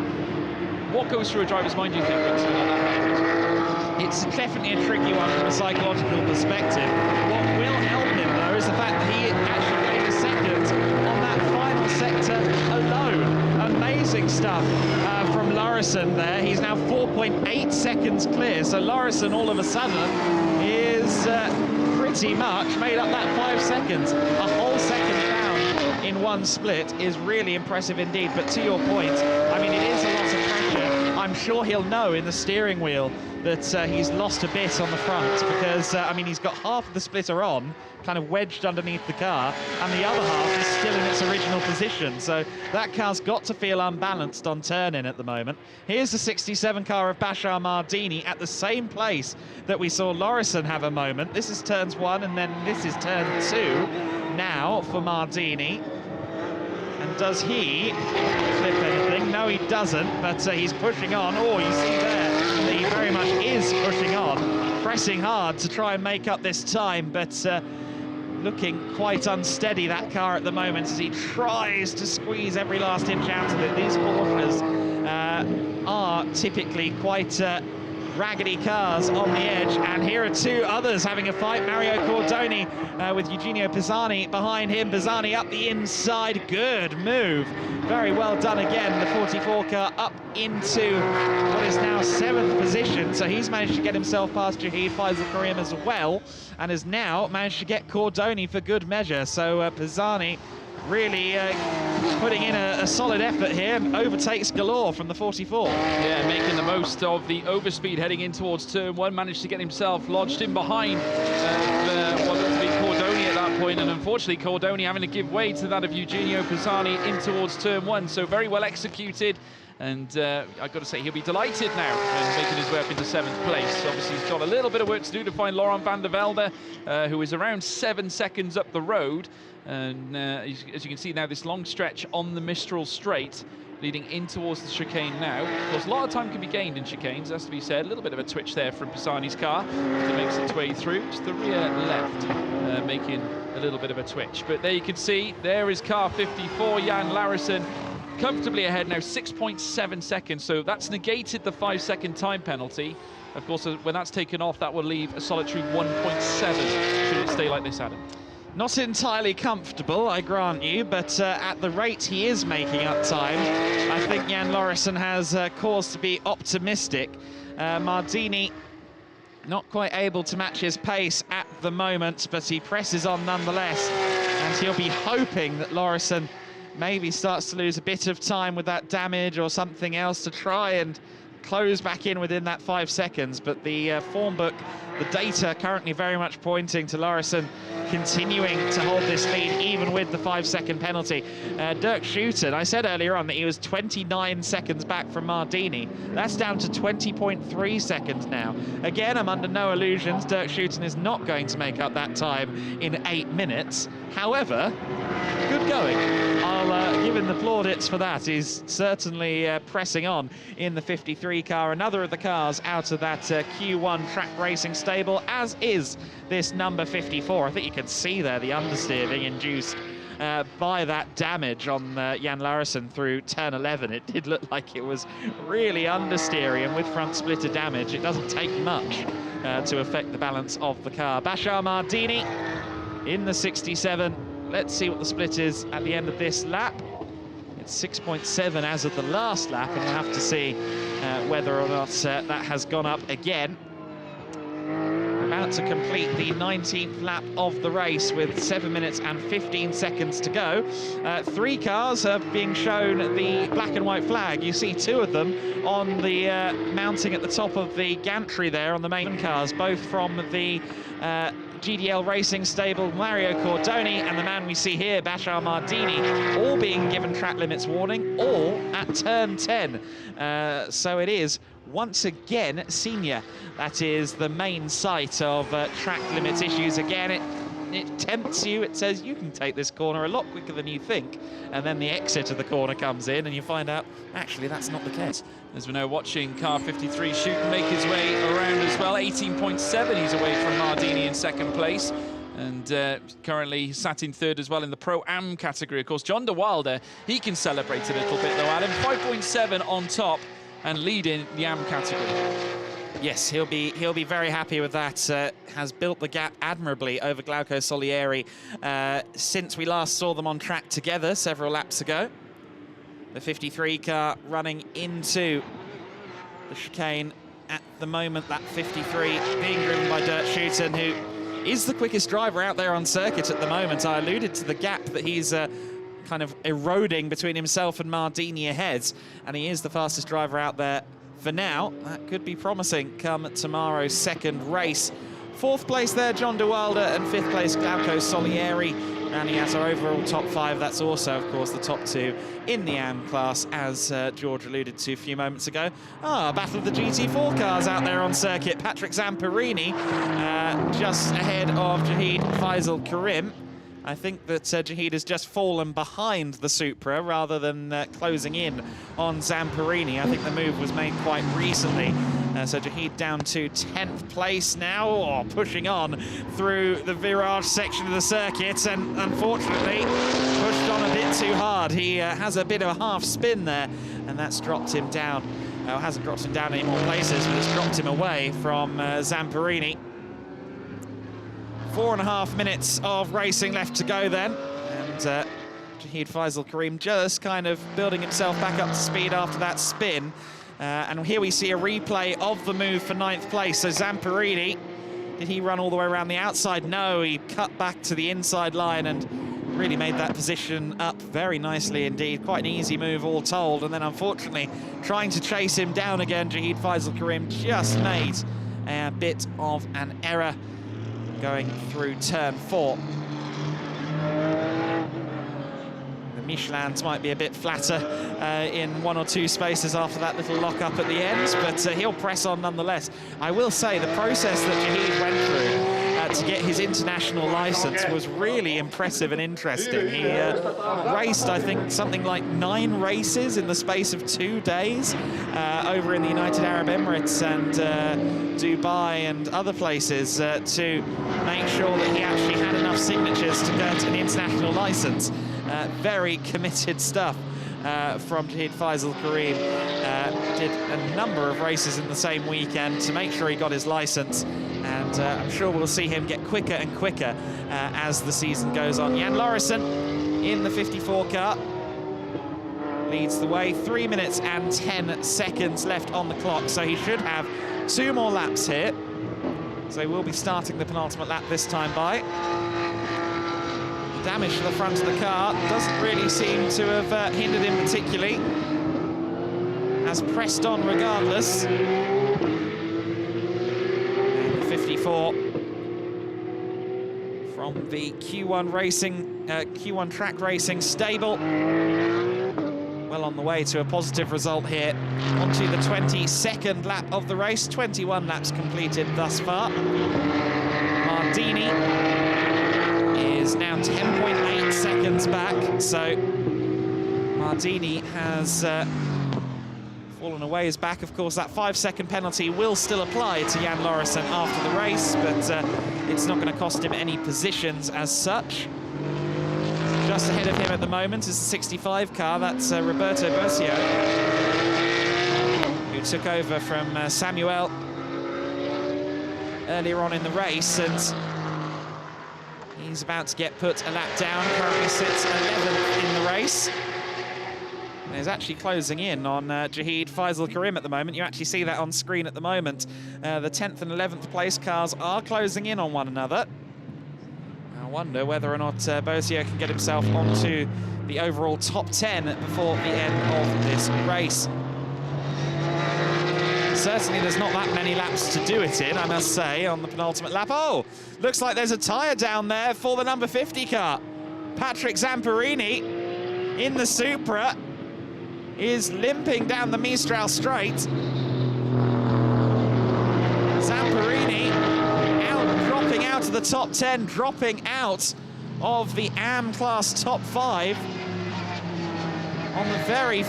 Speaker 2: What goes through a driver's mind, do you think, Winston, on that happens?
Speaker 1: It's definitely a tricky one from a psychological perspective. What will help him, though, is the fact that he actually made a second on that final sector alone. Amazing stuff from Lauritsen there. He's now 4.8 seconds clear, so Lauritsen all of a sudden is pretty much made up that 5 seconds. A whole second down in one split is really impressive indeed. But to your point, I mean, it is a lot of pressure. I'm sure he'll know in the steering wheel that he's lost a bit on the front, because I mean, he's got half of the splitter on, kind of wedged underneath the car, and the other half is still in its original position. So that car's got to feel unbalanced on turn-in at the moment. Here's the 67 car of Bashar Mardini at the same place that we saw Lauritsen have a moment. This is turns 1, and then this is turn 2 now for Mardini. And does he flip anything? No, he doesn't, but he's pushing on. Oh, you see there that he very much is pushing on, pressing hard to try and make up this time, but looking quite unsteady, that car at the moment, as he tries to squeeze every last inch out of it. These Porsches are typically quite raggedy cars on the edge, and here are 2 others having a fight. Mario Cordoni with Eugenio Pisani behind him. Pisani up the inside, good move, very well done again. The 44 car up into what is now 7th position, so he's managed to get himself past Yahid Faisal Karim as well, and has now managed to get Cordoni for good measure. So Pisani really putting in a solid effort here, and overtakes galore from the 44.
Speaker 2: Yeah, making the most of the overspeed heading in towards turn 1, managed to get himself lodged in behind what looked to be Cordoni at that point, and unfortunately Cordoni having to give way to that of Eugenio Pisani in towards turn 1. So very well executed, and I've got to say he'll be delighted now in making his way up into 7th place. Obviously he's got a little bit of work to do to find Laurent van der Velde, who is around 7 seconds up the road. And as you can see now, this long stretch on the Mistral Straight leading in towards the chicane now. Of course, a lot of time can be gained in chicanes, has to be said. A little bit of a twitch there from Pisani's car as it makes its way through. Just the rear left making a little bit of a twitch. But there you can see, there is car 54, Jan Lauritsen, comfortably ahead now, 6.7 seconds. So that's negated the 5-second time penalty. Of course, when that's taken off, that will leave a solitary 1.7 should it stay like this, Adam.
Speaker 1: Not entirely comfortable, I grant you, but at the rate he is making up time, I think Jan Lauritsen has cause to be optimistic. Mardini not quite able to match his pace at the moment, but he presses on nonetheless, and he'll be hoping that Lauritsen maybe starts to lose a bit of time with that damage or something else to try and close back in within that 5 seconds. But the form book, the data currently very much pointing to Lauritsen continuing to hold this lead even with the 5-second penalty. Dirk Schuiten, I said earlier on that he was 29 seconds back from Mardini. That's down to 20.3 seconds now. Again, I'm under no illusions. Dirk Schuiten is not going to make up that time in 8 minutes. However, good going. I'll give him the plaudits for that. He's certainly pressing on in the 53 car, another of the cars out of that Q1 track racing stable, as is this number 54. I think you can see there the understeer being induced by that damage on Jan Lauritsen through turn 11. It did look like it was really understeering, and with front splitter damage, it doesn't take much to affect the balance of the car. Bashar Mardini in the 67. Let's see what the split is at the end of this lap. It's 6.7 as of the last lap, and we'll have to see whether or not that has gone up again. About to complete the 19th lap of the race with 7 minutes and 15 seconds to go. 3 cars are being shown the black and white flag. You see 2 of them on the mounting at the top of the gantry there on the main cars, both from the GDL Racing stable, Mario Cordoni, and the man we see here, Bashar Mardini, all being given track limits warning, all at turn 10. So it is once again Senior. That is the main site of track limits issues. Again, it tempts you. It says you can take this corner a lot quicker than you think, and then the exit of the corner comes in and you find out actually that's not the case.
Speaker 2: As we know, watching car 53 shoot and make his way around as well. 18.7 he's away from Mardini in second place, and currently sat in third as well in the Pro-Am category. Of course, John de Wilder, he can celebrate a little bit though, Adam. 5.7 on top and leading the Am category.
Speaker 1: Yes, he'll be very happy with that. Has built the gap admirably over Glauco Solieri since we last saw them on track together several laps ago. The 53 car running into the chicane at the moment. That 53 being driven by Dirk Schuiten, who is the quickest driver out there on circuit at the moment. I alluded to the gap that he's kind of eroding between himself and Mardini ahead, and he is the fastest driver out there for now. That could be promising come tomorrow's second race. 4th place there, John de Wilder, and 5th place, Glauco Solieri. And he has our overall top 5. That's also, of course, the top 2 in the AM class, as George alluded to a few moments ago. Battle of the GT4 cars out there on circuit. Patrick Zamperini just ahead of Jahid Faisal Karim. I think that Jahid has just fallen behind the Supra rather than closing in on Zamperini. I think the move was made quite recently. So Jahid down to 10th place now, pushing on through the virage section of the circuit, and unfortunately pushed on a bit too hard. He has a bit of a half spin there, and that's dropped him down. Hasn't dropped him down any more places, but it's dropped him away from Zamperini. 4.5 minutes of racing left to go then, and Jahid Faisal Karim just kind of building himself back up to speed after that spin. And here we see a replay of the move for 9th place. So Zamperini, did he run all the way around the outside? No, he cut back to the inside line and really made that position up very nicely indeed. Quite an easy move all told. And then unfortunately, trying to chase him down again, Jahid Faisal Karim just made a bit of an error going through turn 4. The Michelins might be a bit flatter in 1 or 2 spaces after that little lock-up at the end, but he'll press on nonetheless. I will say the process that Jahid went through to get his international license was really impressive and interesting. He raced, I think, something like 9 races in the space of 2 days over in the United Arab Emirates and Dubai and other places to make sure that he actually had enough signatures to get an international license. Very committed stuff from Jahid Faisal Karim. Did a number of races in the same weekend to make sure he got his license, and I'm sure we'll see him get quicker and quicker as the season goes on. Jan Lauritsen in the 54 car leads the way. 3 minutes and 10 seconds left on the clock, so he should have 2 more laps here. So we'll be starting the penultimate lap this time by. damage to the front of the car doesn't really seem to have hindered him particularly. Has pressed on regardless. And the 54 from the Q1 track racing stable. Well on the way to a positive result here. Onto the 22nd lap of the race. 21 laps completed thus far. Mardini is now 10.8 seconds back. So Mardini has fallen a ways back. Of course, that 5-second penalty will still apply to Jan Lauritsen after the race, but it's not going to cost him any positions as such. Just ahead of him at the moment is the 65 car. That's Roberto Boscio, who took over from Samuel earlier on in the race, and he's about to get put a lap down. Currently sits 11th in the race. And is actually closing in on Jahid Faisal Karim at the moment. You actually see that on screen at the moment. The 10th and 11th place cars are closing in on one another. I wonder whether or not Boscio can get himself onto the overall top 10 before the end of this race. Certainly there's not that many laps to do it in, I must say, on the penultimate lap. Oh, looks like there's a tyre down there for the number 50 car. Patrick Zamparini in the Supra is limping down the Mistral straight. Zamparini dropping out of the top 10, dropping out of the AM class top 5 on the very,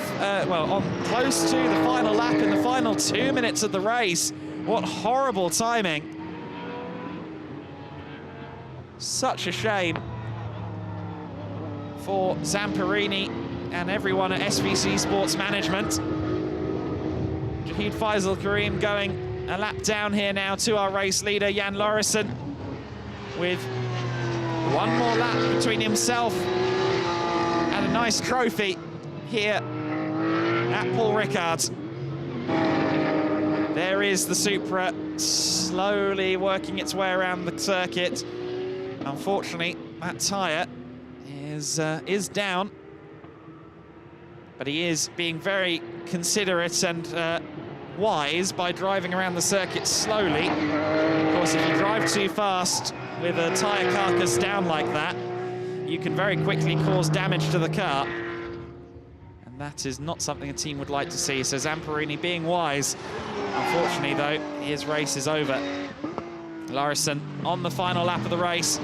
Speaker 1: close to the final lap in the final 2 minutes of the race. What horrible timing. Such a shame for Zamparini and everyone at SVC Sports Management. Jahid Faisal Karim going a lap down here now to our race leader, Jan Lauritsen, with one more lap between himself and a nice trophy here at Paul Ricard. There is the Supra slowly working its way around the circuit. Unfortunately, that tyre is down, but he is being very considerate and wise by driving around the circuit slowly. Of course, if you drive too fast with a tyre carcass down like that, you can very quickly cause damage to the car. And that is not something a team would like to see. So Zamparini being wise. Unfortunately, though, his race is over. Lauritsen on the final lap of the race.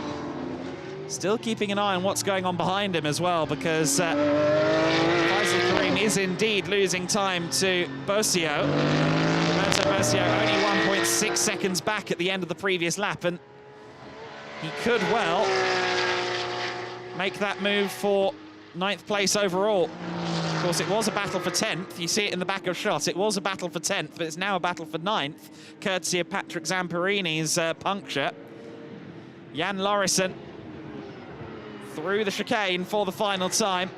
Speaker 1: Still keeping an eye on what's going on behind him as well, because Faisal Karim is indeed losing time to Boscio. Roberto Boscio only 1.6 seconds back at the end of the previous lap, and he could well make that move for 9th place overall. Of course, it was a battle for 10th. You see it in the back of shot. It was a battle for 10th, but it's now a battle for 9th, courtesy of Patrick Zamparini's puncture. Jan Lauritsen through the chicane for the final time.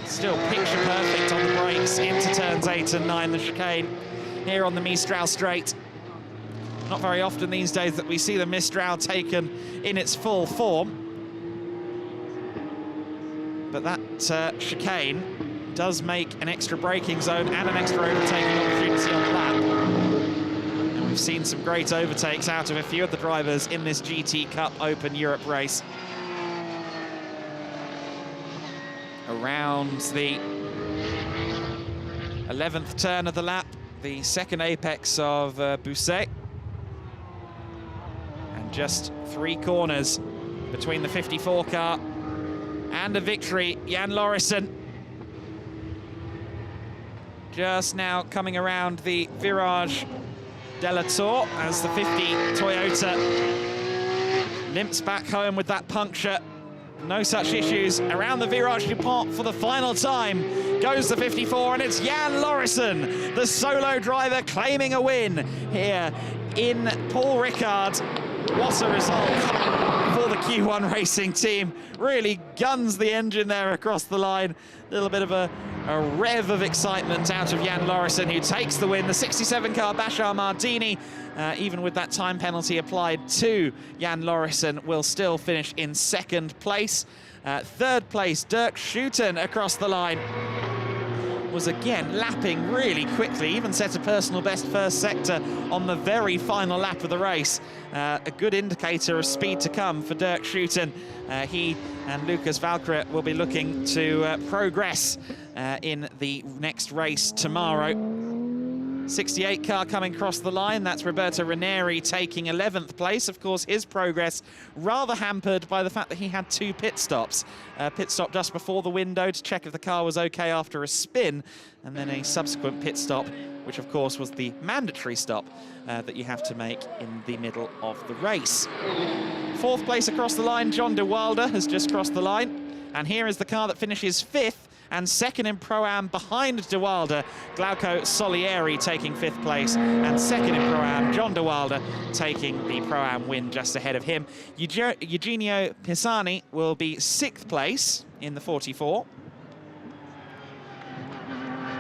Speaker 1: Still picture perfect on the brakes into turns 8 and 9, the chicane here on the Mistral straight. Not very often these days that we see the Mistral taken in its full form. But that chicane does make an extra braking zone and an extra overtaking opportunity on the lap. And we've seen some great overtakes out of a few of the drivers in this GT Cup Open Europe race. Around the 11th turn of the lap, the second apex of Busset. And just 3 corners between the 54 car and a victory. Jan Lauritsen just now coming around the Virage de la Tour as the 50 Toyota limps back home with that puncture. No such issues around the Virage du Pont for the final time. Goes the 54, and it's Jan Lauritsen, the solo driver, claiming a win here in Paul Ricard. What a result for the Q1 Racing team really guns the engine there across the line. A little bit of a rev of excitement out of Jan Lauritsen, who takes the win. The 67 car Bashar Mardini, even with that time penalty applied to Jan Lauritsen, will still finish in second place. Third place, Dirk Schouten across the line. Was again lapping really quickly, even set a personal best first sector on the very final lap of the race. A good indicator of speed to come for Dirk Schouten. He and Lucas Valkyrie will be looking to progress in the next race tomorrow. 68 car coming across the line, that's Roberto Ranieri taking 11th place. Of course, his progress rather hampered by the fact that he had 2 pit stops. Pit stop just before the window to check if the car was okay after a spin, and then a subsequent pit stop, which of course was the mandatory stop that you have to make in the middle of the race. 4th place across the line, John de Wilder has just crossed the line, and here is the car that finishes 5th and second in Pro-Am behind de Wilder, Glauco Solieri taking 5th place, and second in Pro-Am, John de Wilder taking the Pro-Am win just ahead of him. Eugenio Pisani will be 6th place in the 44.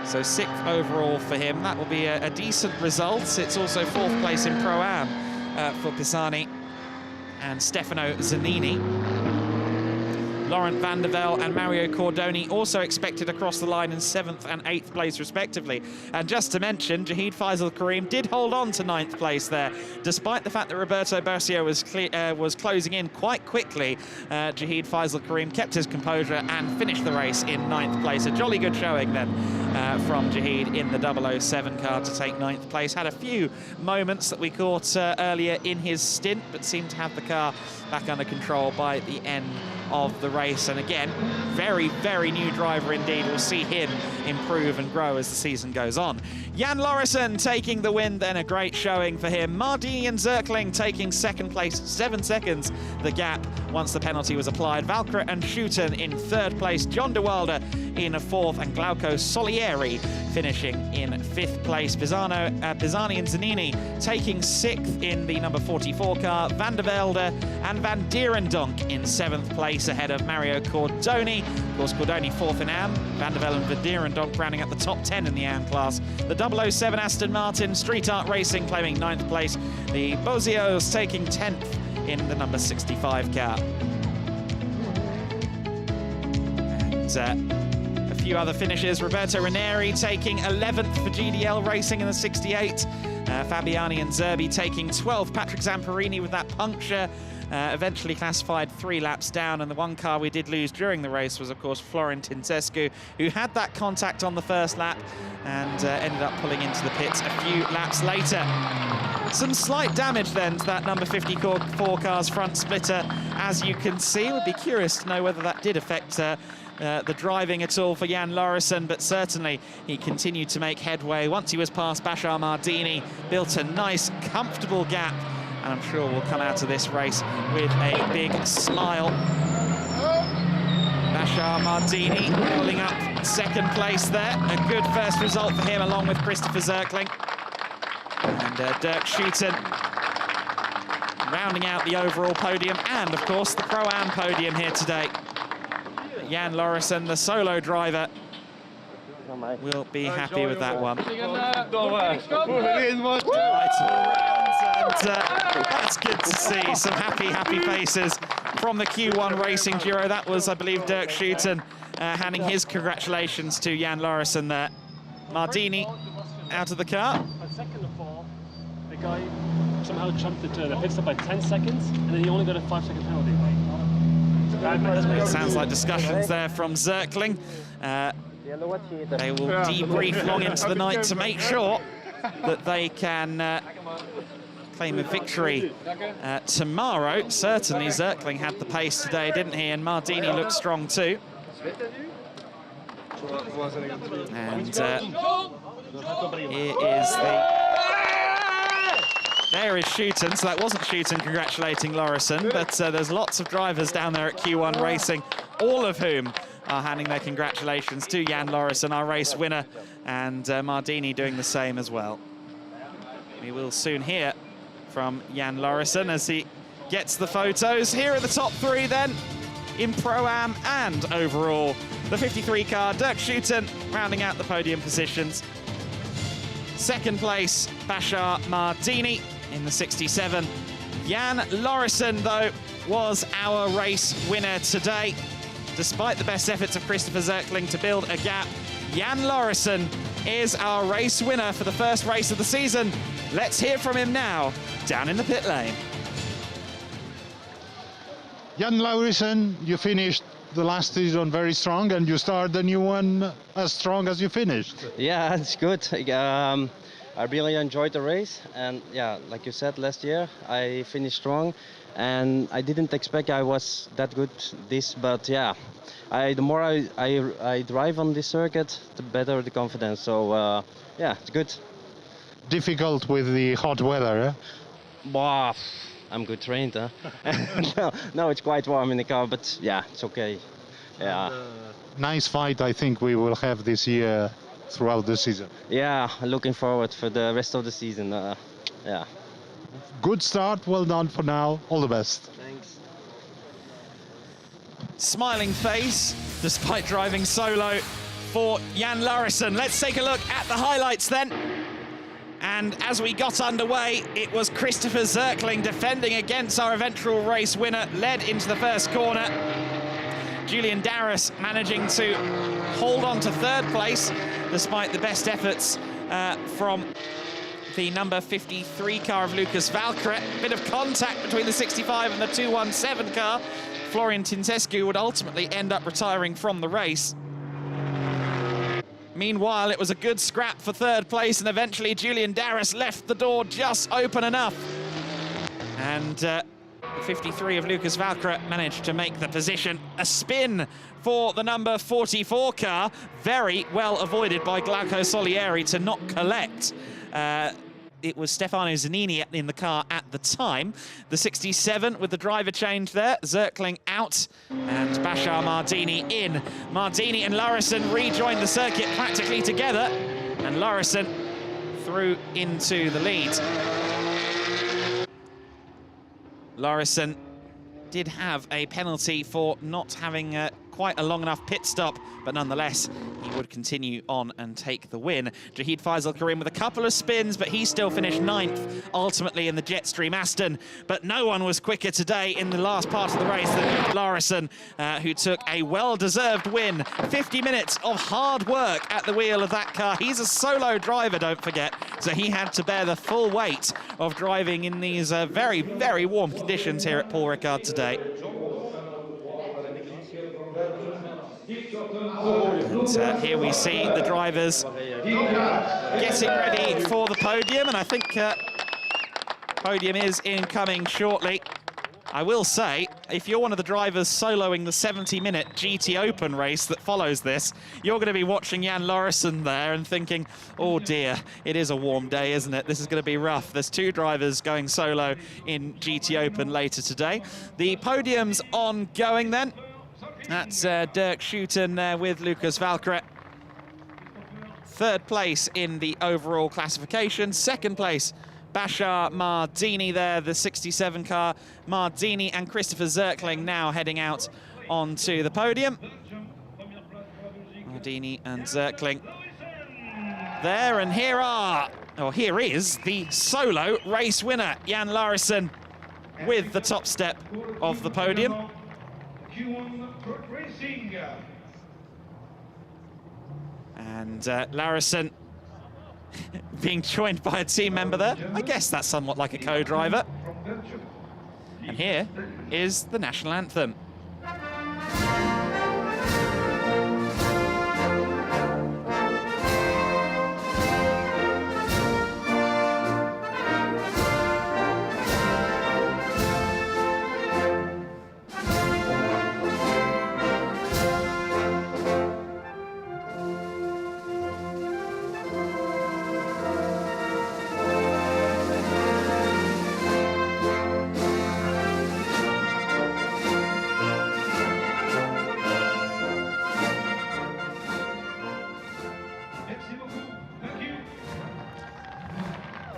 Speaker 1: So 6th overall for him. That will be a decent result. It's also 4th place in Pro-Am for Pisani and Stefano Zanini. Laurent van der Velde and Mario Cordoni also expected across the line in 7th and 8th place respectively. And just to mention, Jahid Faisal Karim did hold on to 9th place there, despite the fact that Roberto Boscio was closing in quite quickly. Jahid Faisal Karim kept his composure and finished the race in 9th place. A jolly good showing then from Jahid in the 007 car to take 9th place. Had a few moments that we caught earlier in his stint, but seemed to have the car back under control by the end of the race. And again, very, very new driver indeed. We'll see him improve and grow as the season goes on. Jan Lauritsen taking the win, then a great showing for him. Mardini and Zerkling taking 2nd place, 7 seconds the gap once the penalty was applied. Valkyrie and Schouten in 3rd place, John de Wilder in 4th, and Glauco Solieri finishing in 5th place. Pisani and Zanini taking 6th in the number 44 car. Van der Velde and Van Dierendonk in 7th place ahead of Mario Cordoni. Of course, Cordoni 4th in AM. Van der Velde and Van Dierendonk rounding up the top 10 in the AM class. The 007 Aston Martin Street Art Racing claiming 9th place. The Bosios taking 10th in the number 65 car. And a few other finishes. Roberto Ranieri taking 11th for GDL Racing in the 68. Fabiani and Zerbi taking 12th. Patrick Zamparini with that puncture eventually classified 3 laps down, and the one car we did lose during the race was of course Florentin Cescu, who had that contact on the first lap and ended up pulling into the pits a few laps later. Some slight damage then to that number 54 car's front splitter, as you can see. Would be curious to know whether that did affect the driving at all for Jan Lauritsen, but certainly he continued to make headway. Once he was past Bashar Mardini, built a nice, comfortable gap, and I'm sure we'll come out of this race with a big smile. Bashar Mardini pulling up 2nd place there. A good first result for him, along with Christopher Zerkling. And Dirk Schouten rounding out the overall podium, and of course the Pro-Am podium here today. Jan Lauritsen, the solo driver, will be happy with that one. That's good to see. Some happy faces from the Q1 Racing duo. That was, I believe, Dirk Schouten handing his congratulations to Jan Lauritsen there. Mardini out of the car.
Speaker 3: Second of all, the guy somehow jumped the pit stop by 10 seconds, and then he only got a 5-second penalty.
Speaker 1: It sounds like discussions there from Zerkling. They will debrief long into the night to make sure that they can claim a victory tomorrow. Certainly Zerkling had the pace today, didn't he? And Mardini looked strong too. And here is there is Schouten, so that wasn't Schouten congratulating Lauritsen, but there's lots of drivers down there at Q1 Racing, all of whom are handing their congratulations to Jan Lauritsen, our race winner, and Mardini doing the same as well. We will soon hear from Jan Lauritsen as he gets the photos. Here are the top three then, in Pro-Am and overall. The 53 car, Dirk Schuiten, rounding out the podium positions. Second place, Bashar Mardini in the 67. Jan Lauritsen, though, was our race winner today. Despite the best efforts of Christopher Zerkling to build a gap, Jan Lauritsen is our race winner for the first race of the season. Let's hear from him now, down in the pit lane.
Speaker 4: Jan Lauritsen, you finished the last season very strong, and you start the new one as strong as you finished.
Speaker 5: Yeah, it's good. I really enjoyed the race, and yeah, like you said, last year I finished strong, and I didn't expect I was that good but yeah, the more I drive on this circuit, the better the confidence. So yeah, it's good.
Speaker 4: Difficult with the hot weather, eh?
Speaker 5: Wow, I'm good trained, huh? no, it's quite warm in the car, but yeah, it's okay. Yeah.
Speaker 4: Nice fight, I think we will have this year throughout the season.
Speaker 5: Yeah, looking forward for the rest of the season. Yeah.
Speaker 4: Good start, well done for now. All the best.
Speaker 5: Thanks.
Speaker 1: Smiling face, despite driving solo for Jan Lauritsen. Let's take a look at the highlights then. And as we got underway, it was Christopher Zerkling defending against our eventual race winner, led into the first corner. Julian Darris managing to hold on to third place, despite the best efforts from the number 53 car of Lucas Valkyrie. Bit of contact between the 65 and the 217 car. Florian Tintescu would ultimately end up retiring from the race. Meanwhile, it was a good scrap for third place, and eventually Julian Darris left the door just open enough. And the 53 of Lucas Valkyrie managed to make the position. A spin for the number 44 car, very well avoided by Glauco Solieri to not collect. It was Stefano Zanini in the car at the time. The 67 with the driver change there, Zerkling out and Bashar Mardini in. Mardini and Lauritsen rejoined the circuit practically together, and Lauritsen through into the lead. Lauritsen did have a penalty for not having quite a long enough pit stop, but nonetheless, he would continue on and take the win. Jahid Faisal Karim with a couple of spins, but he still finished 9th, ultimately in the Jetstream Aston. But no one was quicker today in the last part of the race than Lauritsen, who took a well-deserved win. 50 minutes of hard work at the wheel of that car. He's a solo driver, don't forget, so he had to bear the full weight of driving in these very, very warm conditions here at Paul Ricard today. And here we see the drivers getting ready for the podium, and I think podium is incoming shortly. I will say, if you're one of the drivers soloing the 70-minute GTOpen race that follows this, you're going to be watching Jan Lauritsen there and thinking, oh dear, it is a warm day, isn't it? This is going to be rough. There's two drivers going solo in GTOpen later today. The podium's ongoing then. That's Dirk Schuiten there with Lucas Valkyrie. Third place in the overall classification. Second place, Bashar Mardini there, the 67 car. Mardini and Christopher Zerkling now heading out onto the podium. Mardini and Zerkling there, and here is the solo race winner, Jan Lauritsen, with the top step of the podium. And Lauritsen being joined by a team member there. I guess that's somewhat like a co-driver. And here is the national anthem.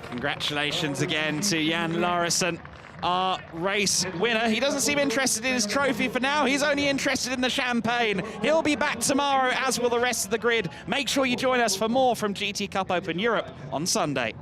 Speaker 1: Congratulations again to Jan Lauritsen. our race winner. He doesn't seem interested in his trophy for now. He's only interested in the champagne. He'll be back tomorrow, as will the rest of the grid. Make sure you join us for more from GT Cup Open Europe on Sunday.